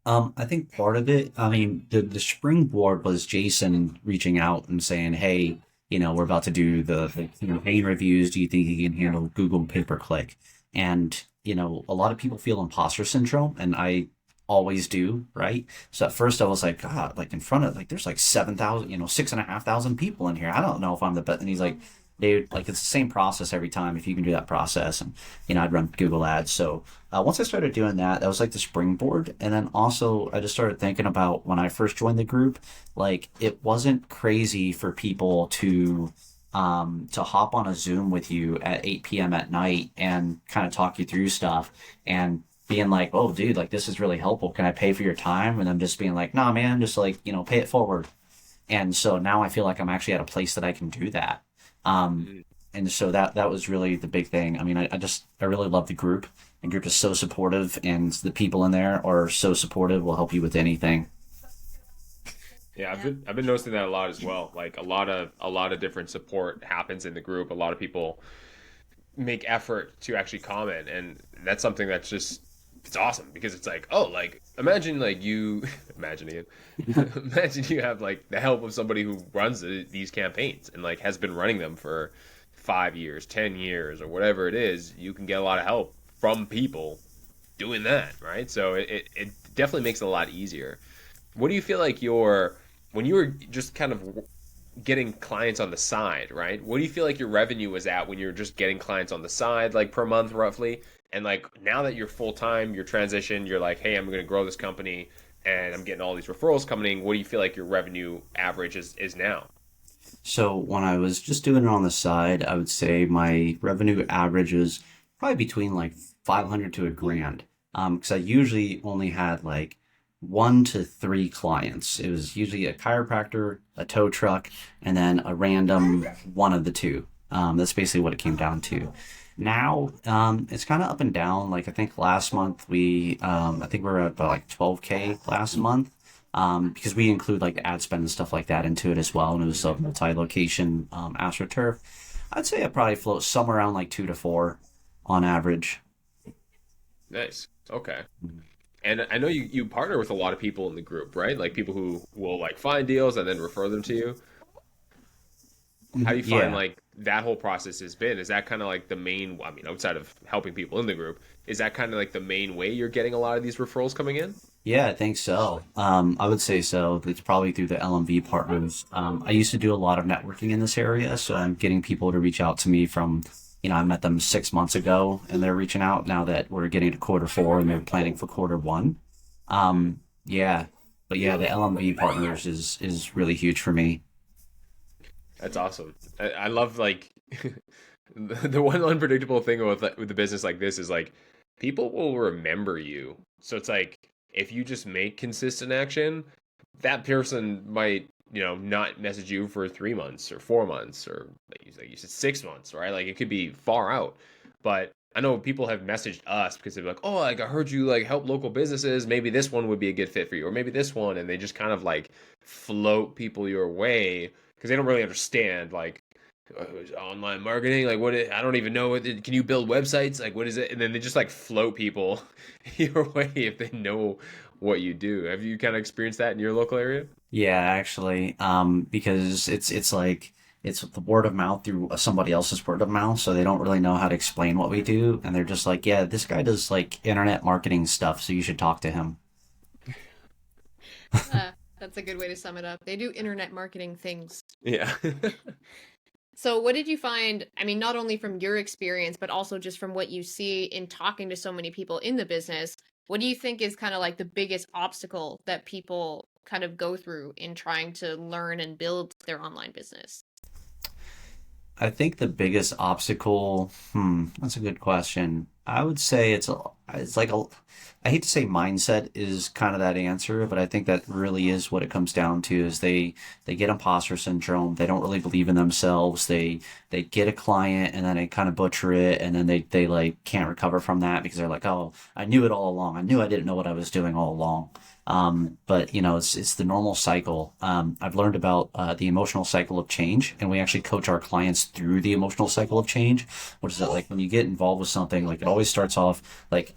I think part of it, I mean, the springboard was Jason reaching out and saying, "Hey, we're about to do the campaign reviews. Do you think you can handle Google pay per click?" And a lot of people feel imposter syndrome, and I always do, right? So at first I was like, God, like in front of like there's like 7,000, 6,500 people in here. I don't know if I'm the best. And he's like, dude, like it's the same process every time. If you can do that process, and I'd run Google Ads. So once I started doing that, that was like the springboard. And then also, I just started thinking about when I first joined the group, like it wasn't crazy for people to hop on a Zoom with you at 8 p.m. at night and kind of talk you through stuff and being like, oh, dude, like this is really helpful. Can I pay for your time? And I'm just being like, nah, man, just like, pay it forward. And so now I feel like I'm actually at a place that I can do that. Um, Mm. and so that was really the big thing. I mean, I really love the group. The group is so supportive, and the people in there are so supportive. Will help you with anything. Yeah, I've Yeah. been noticing that a lot as well. Like a lot of different support happens in the group. A lot of people make effort to actually comment, and that's something that's just it's awesome because it's like, oh, like imagine like you imagining it. Imagine you have like the help of somebody who runs these campaigns and like has been running them for 5 years, 10 years, or whatever it is. You can get a lot of help from people doing that, right? So it definitely makes it a lot easier. What do you feel like your when you were just kind of getting clients on the side, right? What do you feel like your revenue was at when you were just getting clients on the side, like per month roughly? And like now that you're full time, you're transitioned, you're like, hey, I'm going to grow this company and I'm getting all these referrals coming in. What do you feel like your revenue average is now? So when I was just doing it on the side, I would say my revenue average is probably between like 500 to a grand. Because I usually only had like 1 to 3 clients. It was usually a chiropractor, a tow truck, and then a random one of the two. That's basically what it came down to. Now, it's kind of up and down. Like I think last month I think we were at about like 12K last month because we include like ad spend and stuff like that into it as well. And it was a multi-location AstroTurf. I'd say it probably floats somewhere around like 2 to 4 on average. Nice. Okay. And I know you partner with a lot of people in the group, right? Like people who will like find deals and then refer them to you. How do Mhm. you find Yeah. like that whole process has been? Is that kind of like the main, I mean, outside of helping people in the group, is that kind of like the main way you're getting a lot of these referrals coming in? Yeah, I think so. I would say so. It's probably through the LMV partners. I used to do a lot of networking in this area, so I'm getting people to reach out to me from, I met them 6 months ago, and they're reaching out now that we're getting to quarter 4 and they're planning for quarter 1. Yeah, but yeah, the LMV partners is really huge for me. That's awesome. I love like the one unpredictable thing with the business like this is like people will remember you. So it's like if you just make consistent action, that person might not message you for 3 months or 4 months or like you said 6 months, right? Like it could be far out. But I know people have messaged us because they're like, oh, like I heard you like help local businesses. Maybe this one would be a good fit for you, or maybe this one, and they just kind of like float people your way because they don't really understand like online marketing. Like I don't even know can you build websites? Like what is it? And then they just like float people your way if they know what you do. Have you kind of experienced that in your local area? Yeah, actually, because it's like it's the word of mouth through somebody else's word of mouth, so they don't really know how to explain what we do, and they're just like, yeah, this guy does like internet marketing stuff, so you should talk to him. Uh, that's a good way to sum it up. They do internet marketing things. Yeah. So, what did you find? I mean, not only from your experience, but also just from what you see in talking to so many people in the business, what do you think is kind of like the biggest obstacle that people kind of go through in trying to learn and build their online business? I think the biggest obstacle, that's a good question. I would say it's like I hate to say mindset is kind of that answer, but I think that really is what it comes down to is they get imposter syndrome. They don't really believe in themselves. They get a client and then they kind of butcher it and then they like can't recover from that because they're like, oh, I knew it all along. I knew I didn't know what I was doing all along. But you know, it's the normal cycle. I've learned about the emotional cycle of change, and we actually coach our clients through the emotional cycle of change. What is that like when you get involved with something? Like it always starts off like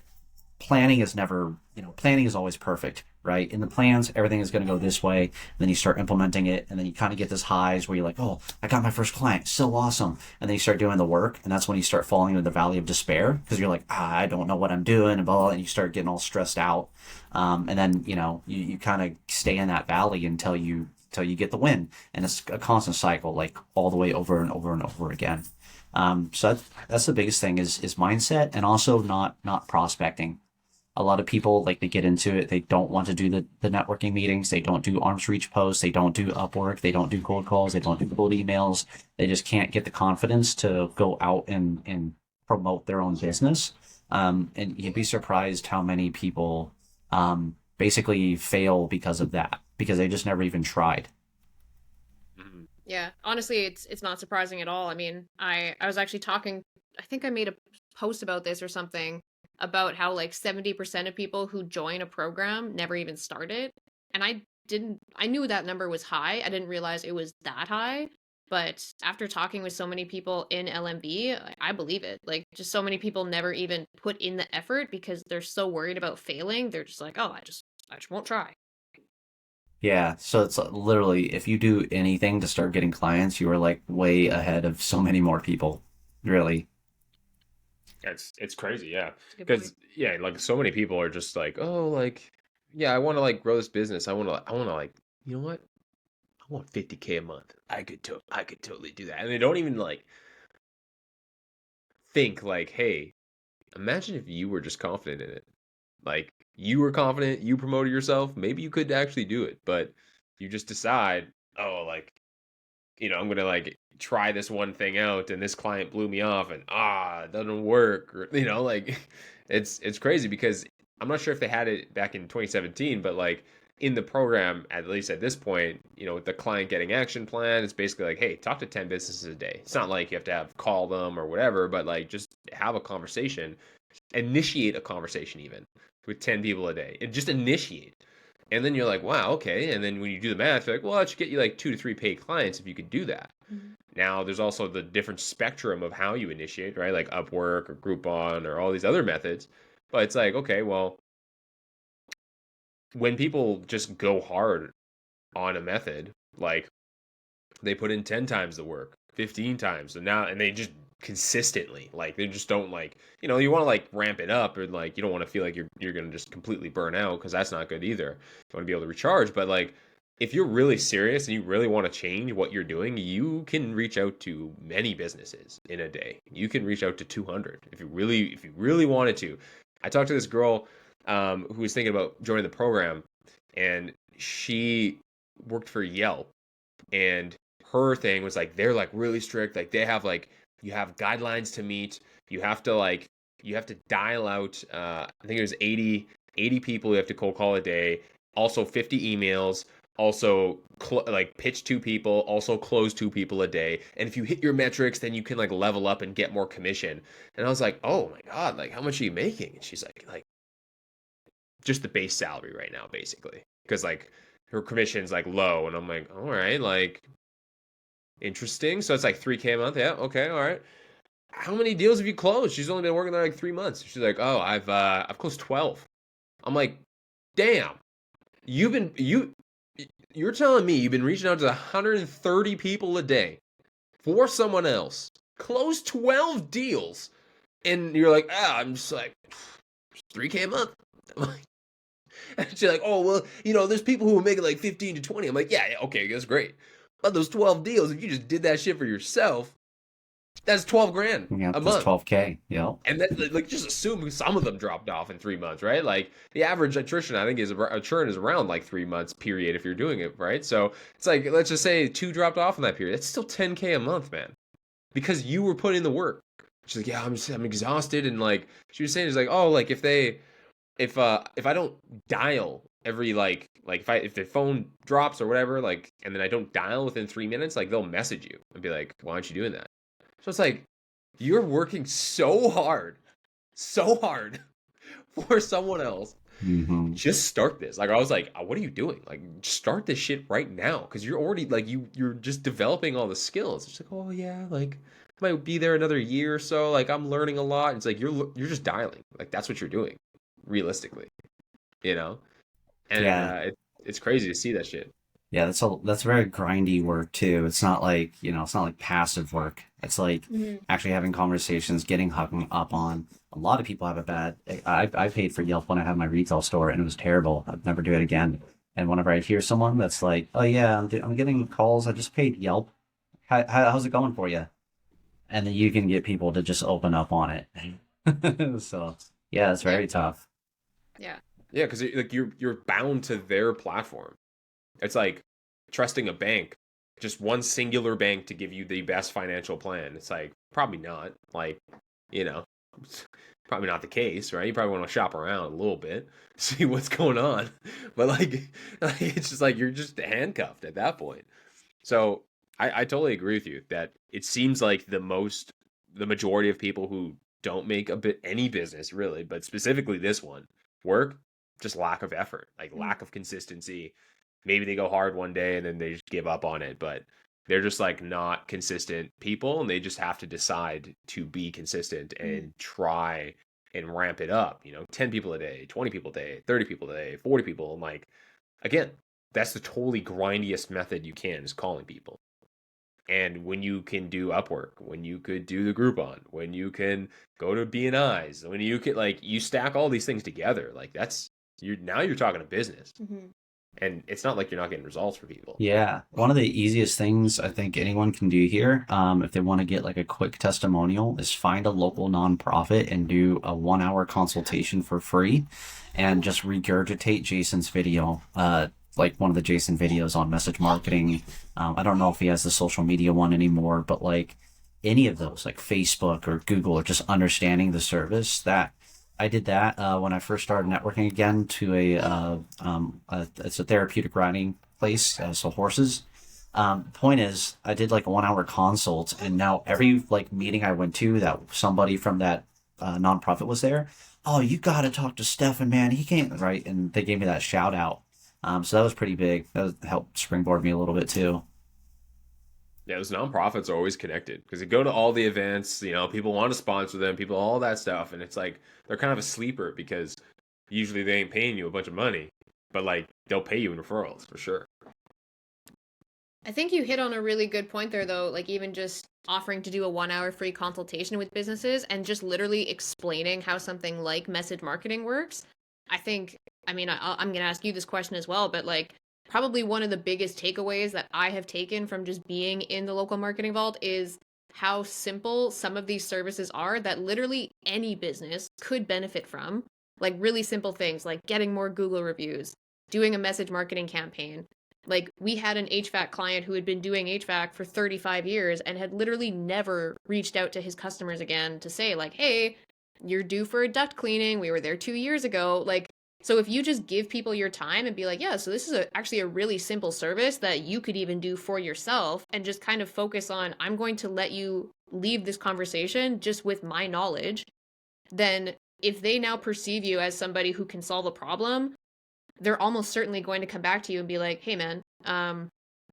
planning is never, planning is always perfect, right? In the plans, everything is going to go this way. And then you start implementing it, and then you kind of get this highs where you're like, oh, I got my first client, so awesome. And then you start doing the work, and that's when you start falling into the valley of despair because you're like, I don't know what I'm doing, and blah, blah, and you start getting all stressed out. And then, you kind of stay in that valley until you get the win. And it's a constant cycle, like all the way over and over and over again. So that's the biggest thing is mindset and also not prospecting. A lot of people like they get into it, they don't want to do the networking meetings, they don't do arms reach posts, they don't do Upwork, they don't do cold calls, they don't do cold emails. They just can't get the confidence to go out and promote their own business. And you'd be surprised how many people basically fail because of that, because they just never even tried. Mhm. Yeah, honestly, it's not surprising at all. I mean, I was actually talking, I think I made a post about this or something about how like 70% of people who join a program never even start it. And I knew that number was high. I didn't realize it was that high. But after talking with so many people in LMB, I believe it. Like just so many people never even put in the effort because they're so worried about failing. They're just like, "Oh, I just won't try." Yeah, so it's literally if you do anything to start getting clients, you are like way ahead of so many more people. Really. It's crazy, yeah. It's a good point. Because yeah, like so many people are just like, oh, like, yeah, I want to like grow this business. I want to like, you know what? I want 50K a month. I could totally do that. And they don't even like think like, hey, imagine if you were just confident in it. Like you were confident, you promoted yourself, maybe you could actually do it, but you just decide, oh, like, I'm gonna like try this one thing out and this client blew me off and it doesn't work. Or, like it's crazy because I'm not sure if they had it back in 2017, but like in the program, at least at this point, with the client getting action plan, it's basically like, hey, talk to 10 businesses a day. It's not like you have to have call them or whatever, but like just have a conversation, initiate a conversation even with 10 people a day and just initiate. And then you're like, wow, okay. And then when you do the math, you're like, well, that should get you like 2 to 3 paid clients if you could do that. Mhm. Now, there's also the different spectrum of how you initiate, right? Like Upwork or Groupon or all these other methods. But it's like, okay, well, when people just go hard on a method, like they put in 10 times the work, 15 times, and they just consistently, like they just don't like, you want to like ramp it up or like you don't want to feel like you're going to just completely burn out because that's not good either. You want to be able to recharge, but like if you're really serious and you really want to change what you're doing, you can reach out to many businesses in a day. You can reach out to 200 if you really wanted to. I talked to this girl who was thinking about joining the program, and she worked for Yelp, and her thing was like they're like really strict, like they have like you have guidelines to meet. You have to dial out I think it was 80 people you have to cold call a day, also 50 emails, also like pitch 2 people, also close 2 people a day, and if you hit your metrics then you can like level up and get more commission. And I was like, oh my god, like how much are you making? And she's like just the base salary right now basically, because like her commission's like low. And I'm like, all right, like interesting. So it's like 3K a month. Yeah. Okay. All right. How many deals have you closed? She's only been working there like 3 months. She's like, oh, I've closed 12. I'm like, damn. You've been you're telling me you've been reaching out to 130 people a day for someone else, close 12 deals, and you're like, I'm just like, 3K a month. And she's like, oh, well, there's people who are making like 15 to 20. I'm like, yeah, okay, that's great. But those 12 deals, if you just did that shit for yourself, that's 12 grand Yeah, a that's month. 12K. Yep. And then, like, just assume some of them dropped off in 3 months, right? Like, the average attrition, I think, churn is around like 3 months period if you're doing it, right? So it's like, let's just say 2 dropped off in that period. That's still 10K a month, man, because you were putting in the work. She's like, yeah, I'm exhausted, and like she was saying, it's like, oh, like if I don't dial every if the phone drops or whatever, like, and then I don't dial within 3 minutes, like, they'll message you and be like, why aren't you doing that? So it's like, you're working so hard for someone else. Mm-hmm. Just start this. Like, I was like, what are you doing? Like, start this shit right now, because you're already like, you're just developing all the skills. It's like, oh yeah, like, might be there another year or so. Like, I'm learning a lot. It's like, you're just dialing. Like, that's what you're doing, realistically, you know. And Yeah. it's crazy to see that shit. Yeah, that's very grindy work too. It's not like, it's not like passive work. It's like Mhm. actually having conversations, getting hung up on. A lot of people have a bad. I paid for Yelp when I had my retail store, and it was terrible. I'd never do it again. And whenever I hear someone that's like, "Oh yeah, I'm getting calls. I just paid Yelp. How's it going for you?" And then you can get people to just open up on it. So yeah, it's Yeah. very tough. Yeah. Yeah, because like you're bound to their platform. It's like trusting a bank, just one singular bank to give you the best financial plan. It's like, probably not. Like, you know, it's probably not the case, right? You probably want to shop around a little bit, see what's going on. But like it's just like you're just handcuffed at that point. So I totally agree with you that it seems like the majority of people who don't make any business really, but specifically this one, work, just lack of effort, like Mhm. lack of consistency. Maybe they go hard one day and then they just give up on it, but they're just like not consistent people, and they just have to decide to be consistent Mhm. and try and ramp it up, 10 people a day, 20 people a day, 30 people a day, 40 people. And like, again, that's the totally grindiest method you can, is calling people. And when you can do Upwork, when you could do the Groupon, when you can go to BNIs, when you could, like, you stack all these things together, like, you're talking a business. Mhm. And it's not like you're not getting results for people. Yeah, one of the easiest things I think anyone can do here, if they want to get like a quick testimonial, is find a local nonprofit and do a 1 hour consultation for free, and just regurgitate Jason's video, like one of the Jason videos on message marketing. I don't know if he has the social media one anymore, but like any of those, like Facebook or Google, or just understanding the service. That I did that when I first started networking again to it's a therapeutic riding place, so horses. Point is, I did like a 1 hour consult, and now every like meeting I went to that somebody from that nonprofit was there. Oh, you got to talk to Stefan, man. He came right, and they gave me that shout out. So that was pretty big. Helped springboard me a little bit too. Yeah, those nonprofits are always connected because they go to all the events, people want to sponsor them, people, all that stuff. And it's like, they're kind of a sleeper because usually they ain't paying you a bunch of money, but like, they'll pay you in referrals for sure. I think you hit on a really good point there, though. Like, even just offering to do a 1 hour free consultation with businesses and just literally explaining how something like message marketing works. I think, I mean, I'm going to ask you this question as well, but like, probably one of the biggest takeaways that I have taken from just being in the local marketing vault is how simple some of these services are that literally any business could benefit from. Like, really simple things like getting more Google reviews, doing a message marketing campaign. Like, we had an HVAC client who had been doing HVAC for 35 years and had literally never reached out to his customers again to say, like, hey, you're due for a duct cleaning. We were there 2 years ago. Like, so if you just give people your time and be like, yeah, so this is actually a really simple service that you could even do for yourself, and just kind of focus on, I'm going to let you leave this conversation just with my knowledge, then if they now perceive you as somebody who can solve a problem, they're almost certainly going to come back to you and be like, hey man,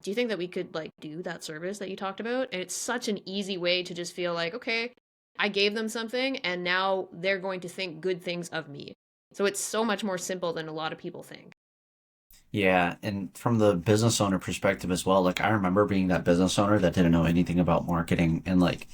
do you think that we could like do that service that you talked about? And it's such an easy way to just feel like, okay, I gave them something and now they're going to think good things of me. So it's so much more simple than a lot of people think. Yeah, and from the business owner perspective as well, like I remember being that business owner that didn't know anything about marketing and like,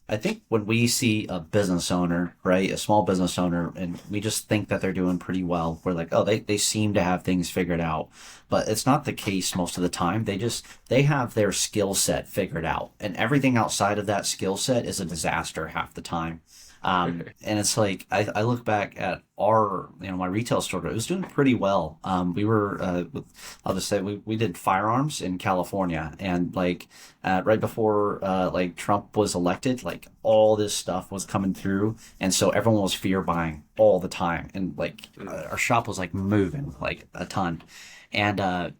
I think when we see a business owner, right, a small business owner, and we just think that they're doing pretty well, we're like, oh, they seem to have things figured out. But it's not the case most of the time. They have their skill set figured out, and everything outside of that skill set is a disaster half the time. And it's like I look back at my retail store. It was doing pretty well. I'll just say we did firearms in California, and like right before like Trump was elected, like all this stuff was coming through, and so everyone was fear buying all the time, and like Mm. our shop was like moving like a ton, and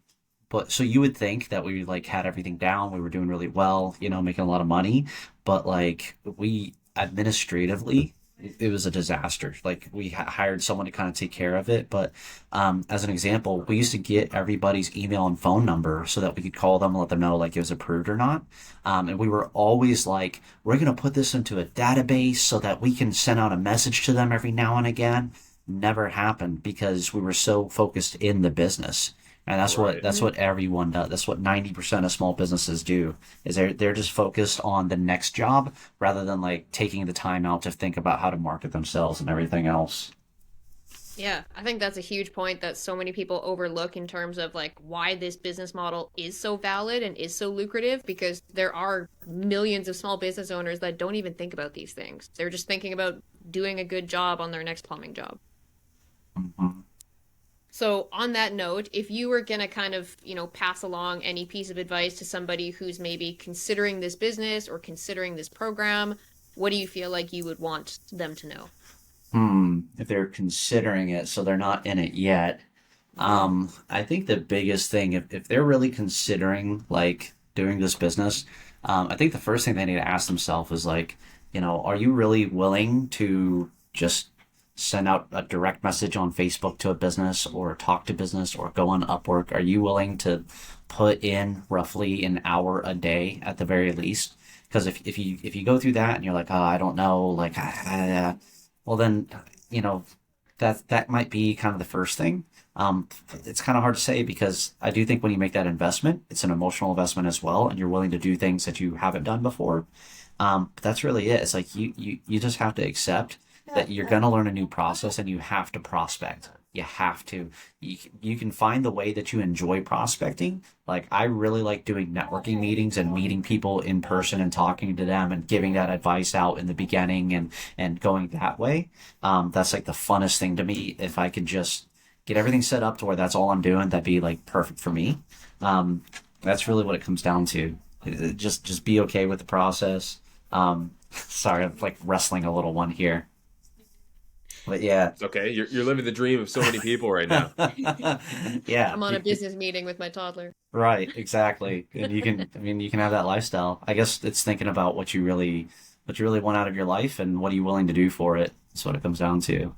but so you would think that we like had everything down, we were doing really well, making a lot of money, but like we administratively, it was a disaster. Like we hired someone to kind of take care of it, but as an example, we used to get everybody's email and phone number so that we could call them and let them know like it was approved or not. And we were always like, we're gonna put this into a database so that we can send out a message to them every now and again. Never happened because we were so focused in the business. And Right. that's what everyone does. That's what 90% of small businesses do is they're just focused on the next job rather than like taking the time out to think about how to market themselves and everything else. Yeah, I think that's a huge point that so many people overlook in terms of like why this business model is so valid and is so lucrative because there are millions of small business owners that don't even think about these things. They're just thinking about doing a good job on their next plumbing job. Mhm. So, on that note, if you were going to kind of, pass along any piece of advice to somebody who's maybe considering this business or considering this program, what do you feel like you would want them to know? If they're considering it, so they're not in it yet. I think the biggest thing, if they're really considering like doing this business, I think the first thing they need to ask themselves is like, are you really willing to just send out a direct message on Facebook to a business or talk to business or go on Upwork? Are you willing to put in roughly an hour a day at the very least? Because if you go through that and you're like, oh, I don't know, like, well then, you know, that might be kind of the first thing. It's kind of hard to say because I do think when you make that investment, it's an emotional investment as well, and you're willing to do things that you haven't done before. But that's really it. It's like you just have to accept that you're going to learn a new process and you have to prospect. You have to. You can find the way that you enjoy prospecting. Like I really like doing networking meetings and meeting people in person and talking to them and giving that advice out in the beginning and going that way. That's like the funnest thing to me. If I could just get everything set up to where that's all I'm doing, that'd be like perfect for me. That's really what it comes down to. Just be okay with the process. Sorry, I'm like wrestling a little one here, but yeah. It's okay. You're living the dream of so many people right now. Yeah, I'm on a business meeting with my toddler. right, exactly. And I mean, you can have that lifestyle. I guess it's thinking about what you really want out of your life and what are you willing to do for it. That's what it comes down to.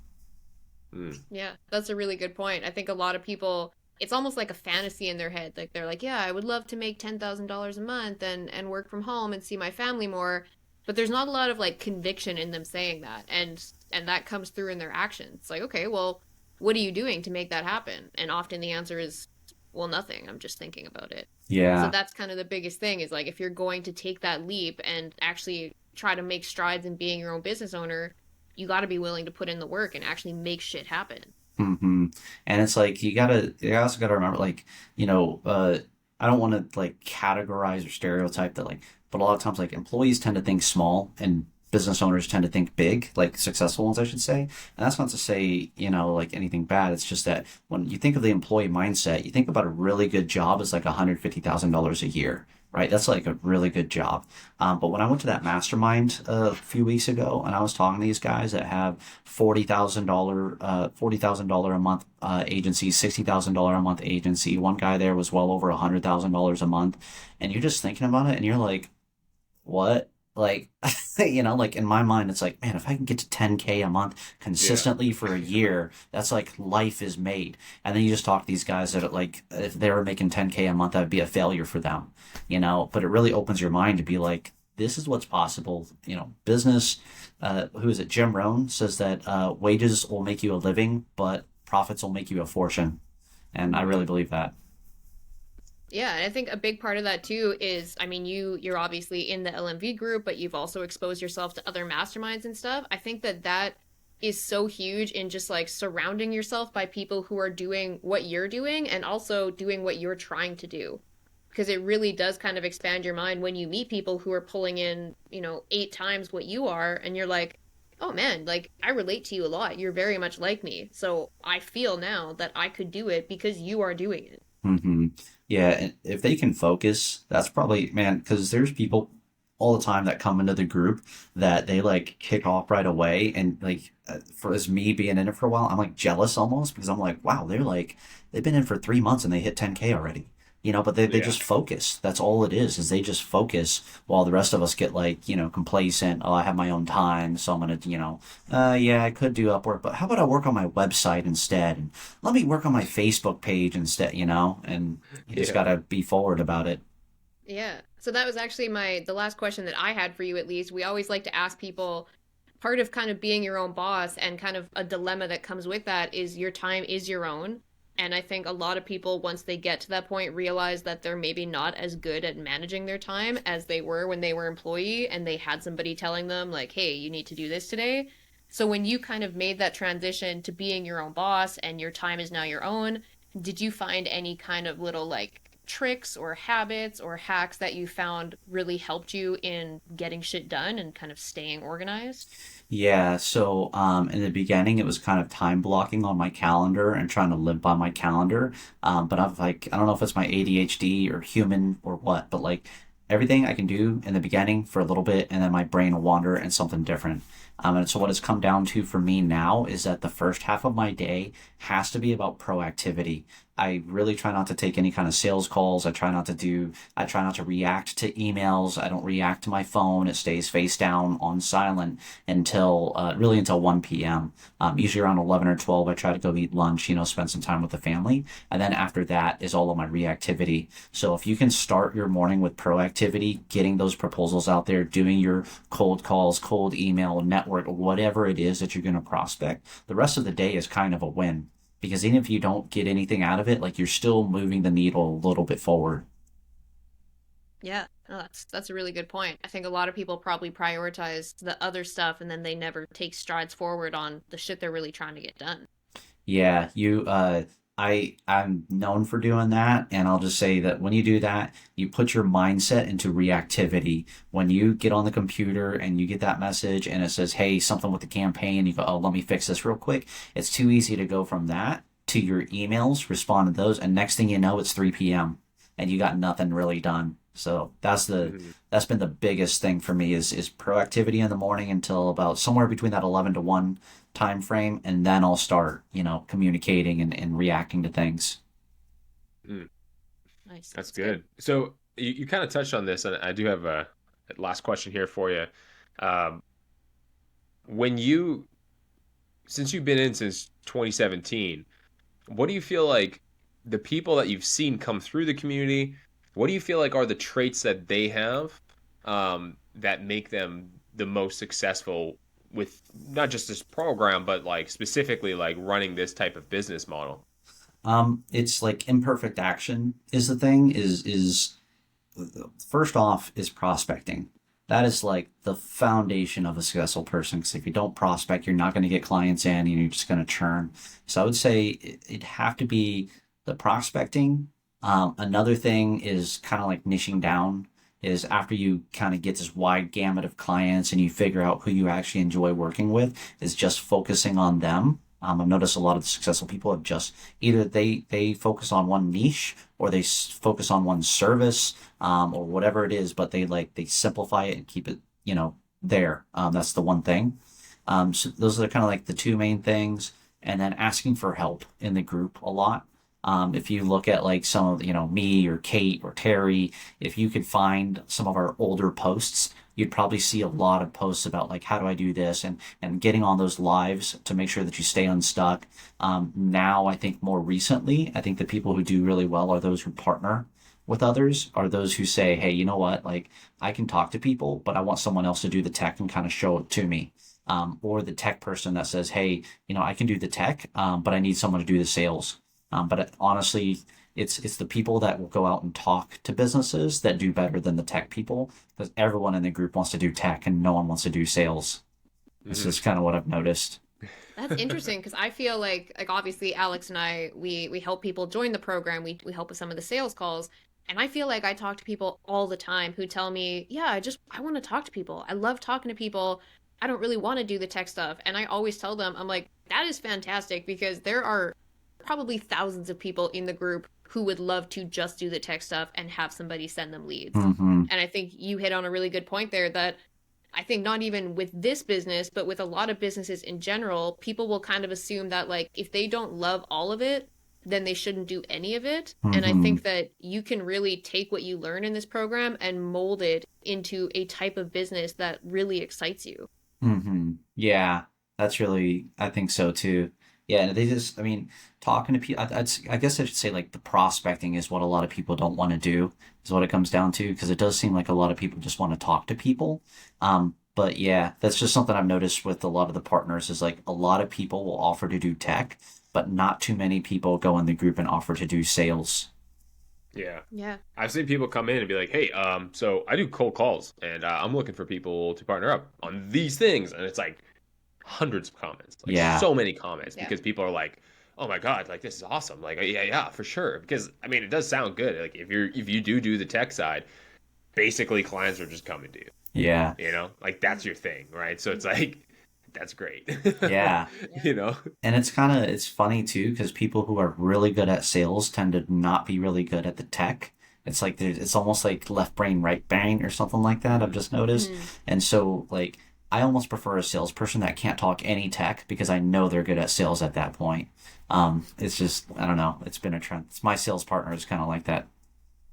Mm. Yeah, that's a really good point. I think a lot of people, it's almost like a fantasy in their head. Like they're like, yeah, I would love to make $10,000 a month and work from home and see my family more, but there's not a lot of like conviction in them saying that. And that comes through in their actions. It's like, okay, well, what are you doing to make that happen? And often the answer is, well, nothing. I'm just thinking about it. So Yeah. that's kind of the biggest thing is like if you're going to take that leap and actually try to make strides in being your own business owner, you got to be willing to put in the work and actually make shit happen. hmm And it's like you also gotta remember, like, I don't want to like categorize or stereotype that, like, but a lot of times, like, employees tend to think small and business owners tend to think big, like successful ones, I should say. And that's not to say, like anything bad. It's just that when you think of the employee mindset, you think about a really good job as like $150,000 a year. Right, that's like a really good job. But when I went to that mastermind a few weeks ago, and I was talking to these guys that have $40,000 a month agency, $60,000 a month agency. One guy there was well over $100,000 a month, and you're just thinking about it, and you're like, what? Like, like in my mind, it's like, man, if I can get to 10K a month Yeah. consistently for a year, that's like life is made. And then you just talk to these guys that are like, if they were making 10K a month, that would be a failure for them, But it really opens your mind to be like, this is what's possible. Business, who is it? Jim Rohn says that wages will make you a living, but profits will make you a fortune. And I really believe that. Yeah, and I think a big part of that too is, I mean, you're obviously in the LMV group, but you've also exposed yourself to other masterminds and stuff. I think that that is so huge in just like surrounding yourself by people who are doing what you're doing and also doing what you're trying to do. Because it really does kind of expand your mind when you meet people who are pulling in, 8 times what you are, and you're like, oh man, like I relate to you a lot. You're very much like me. So I feel now that I could do it because you are doing it. Hmm. Yeah, and if they can focus, that's probably, man, because there's people all the time that come into the group that they like kick off right away. And like, for as me being in it for a while, I'm like jealous almost because I'm like, wow, they've been in for 3 months and they hit 10K already. But they Yeah. just focus. That's all it is they just focus while the rest of us get like, complacent. Oh, I have my own time, so I'm gonna, yeah, I could do Upwork, but how about I work on my website instead? And let me work on my Facebook page instead, and you just Yeah. gotta be forward about it. Yeah. So that was actually the last question that I had for you at least. We always like to ask people part of kind of being your own boss and kind of a dilemma that comes with that is your time is your own. And I think a lot of people once they get to that point realize that they're maybe not as good at managing their time as they were when they were employee and they had somebody telling them like, "Hey, you need to do this today." So when you kind of made that transition to being your own boss and your time is now your own, did you find any kind of little like tricks or habits or hacks that you found really helped you in getting shit done and kind of staying organized? Yeah, so in the beginning, it was kind of time blocking on my calendar and trying to live by my calendar. But I'm like, I don't know if it's my ADHD or human or what, but like everything I can do in the beginning for a little bit, and then my brain will wander and something different. And so what it's come down to for me now is that the first half of my day has to be about proactivity. I really try not to take any kind of sales calls. I try not to react to emails. I don't react to my phone. It stays face down on silent until 1 p.m. Usually around 11 or 12, I try to go eat lunch, spend some time with the family. And then after that is all of my reactivity. So if you can start your morning with proactivity, getting those proposals out there, doing your cold calls, cold email, network, whatever it is that you're going to prospect, the rest of the day is kind of a win. Because even if you don't get anything out of it, like you're still moving the needle a little bit forward. Yeah, no, that's a really good point. I think a lot of people probably prioritize the other stuff and then they never take strides forward on the shit they're really trying to get done. Yeah, I'm known for doing that, and I'll just say that when you do that, you put your mindset into reactivity. When you get on the computer and you get that message and it says, "Hey, something with the campaign," you go, "Oh, let me fix this real quick." It's too easy to go from that to your emails, respond to those, and next thing you know, it's 3 p.m. and you got nothing really done. So Mhm. that's been the biggest thing for me is proactivity in the morning until about somewhere between that 11 to 1 time frame, and then I'll start, communicating and reacting to things. Mm. Nice. That's That's good. good. So you kind of touched on this, and I do have a last question here for you. Um, when you, since you've been in since 2017, what do you feel like the people that you've seen come through the community, what do you feel like are the traits that they have that make them the most successful with not just this program, but like specifically like running this type of business model? It's like imperfect action is the thing is first off is prospecting. That is like the foundation of a successful person. Because if you don't prospect, you're not going to get clients in, and you're just going to churn. So I would say it'd have to be the prospecting. Another thing is kind of like niching down. Is after you kind of get this wide gamut of clients and you figure out who you actually enjoy working with, is just focusing on them. I've noticed a lot of the successful people have just either they focus on one niche or they focus on one service, or whatever it is, but they simplify it and keep it, there. That's the one thing. So those are kind of like the two main things, and then asking for help in the group a lot. If you look at like some of, me or Kate or Terry, if you could find some of our older posts, you'd probably see a lot of posts about like how do I do this and getting on those lives to make sure that you stay unstuck. Now I think more recently, I think the people who do really well are those who partner with others, are those who say, hey, you know what, like I can talk to people, but I want someone else to do the tech and kind of show it to me. Or the tech person that says, hey, I can do the tech, but I need someone to do the sales. Honestly, it's the people that will go out and talk to businesses that do better than the tech people, because everyone in the group wants to do tech and no one wants to do sales. This Hmm. is kind of what I've noticed. That's interesting because I feel like obviously Alex and I we help people join the program. We help with some of the sales calls. And I feel like I talk to people all the time who tell me, "Yeah, I want to talk to people. I love talking to people. I don't really want to do the tech stuff." And I always tell them, I'm like, "That is fantastic because there are probably thousands of people in the group who would love to just do the tech stuff and have somebody send them leads." Hmm. And I think you hit on a really good point there that I think not even with this business, but with a lot of businesses in general, people will kind of assume that like if they don't love all of it, then they shouldn't do any of it. And I Hmm. think that you can really take what you learn in this program and mold it into a type of business that really excites you. Yeah, that's really, I think so too. Yeah, and they just, I mean, talking to people, I guess I should say like the prospecting is what a lot of people don't want to do, is what it comes down to, because it does seem like a lot of people just want to talk to people. But yeah, that's just something I've noticed with a lot of the partners is like a lot of people will offer to do tech, but not too many people go in the group and offer to do sales. Yeah. Yeah. I've seen people come in and be like, "Hey, so I do cold calls, and I'm looking for people to partner up on these things," and it's like hundreds of comments, like Yeah. so many comments, Yeah. because people are like, "Oh my God, like this is awesome!" Like, yeah, yeah, for sure. Because I mean, it does sound good. Like if you do the tech side, basically clients are just coming to you. Yeah. Like that's your thing, right? So it's like that's great. Yeah. Yeah. you know? And it's funny too because people who are really good at sales tend to not be really good at the tech. It's like it's almost like left brain, right brain or something like that. I've just noticed. Mm-hmm. And so like I almost prefer a salesperson that can't talk any tech because I know they're good at sales at that point. It's just I don't know. It's been a trend. It's my sales partner is kind of like that.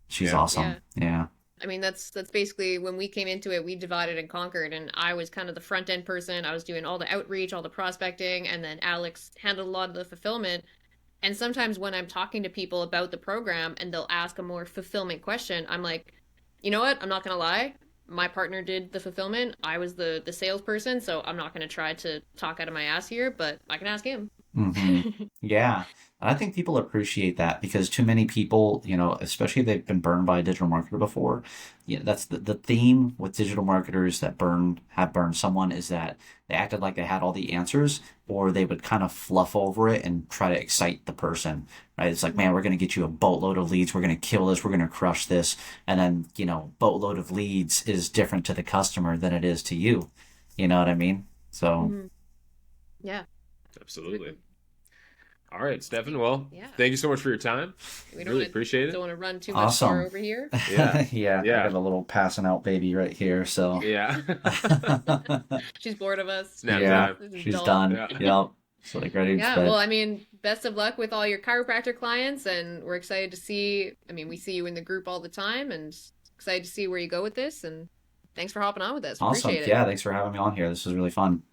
She's Yeah. Yeah. awesome. Yeah. I mean, that's basically when we came into it, we divided and conquered, and I was kind of the front end person. I was doing all the outreach, all the prospecting, and then Alex handled a lot of the fulfillment. And sometimes when I'm talking to people about the program and they'll ask a more fulfillment question, I'm like, you know what? I'm not gonna lie. My partner did the fulfillment. I was the salesperson, so I'm not gonna try to talk out of my ass here, but I can ask him. Hmm. Yeah. And I think people appreciate that because too many people, especially if they've been burned by a digital marketer before, that's the theme with digital marketers that have burned someone is that they acted like they had all the answers or they would kind of fluff over it and try to excite the person, right? It's like, man, we're going to get you a boatload of leads. We're going to kill this. We're going to crush this. And then, boatload of leads is different to the customer than it is to you. You know what I mean? So Hmm. Yeah. Absolutely. All right, Stefan. Well, Yeah. thank you so much for your time. We Really appreciate don't it. want to run too much far awesome. over here. Yeah. Yeah, I Yeah. got a little passing out baby right here, so Yeah. She's bored of us. It's nap yeah, time. This is she's dull. done. Yeah. Yep. So like ready to Yeah, well, bed. I mean, best of luck with all your chiropractor clients, and we're excited to see. I mean, we see you in the group all the time, and excited to see where you go with this. And thanks for hopping on with us. We Awesome. appreciate it. Yeah, thanks for having me on here. This was really fun.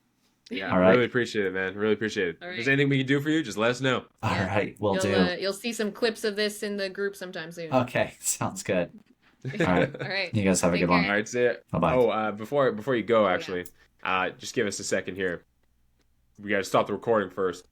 Yeah. All right. Really appreciate it, man. Really appreciate it. All If there's right. anything we can do for you, just let us know. All Yeah. right, will do. You'll see some clips of this in the group sometime soon. Okay, sounds good. All right. All right. You guys have a Take good one. All care. right, see ya. Bye-bye. Oh, before you go, Oh yeah. actually, just give us a second here. We got to stop the recording first.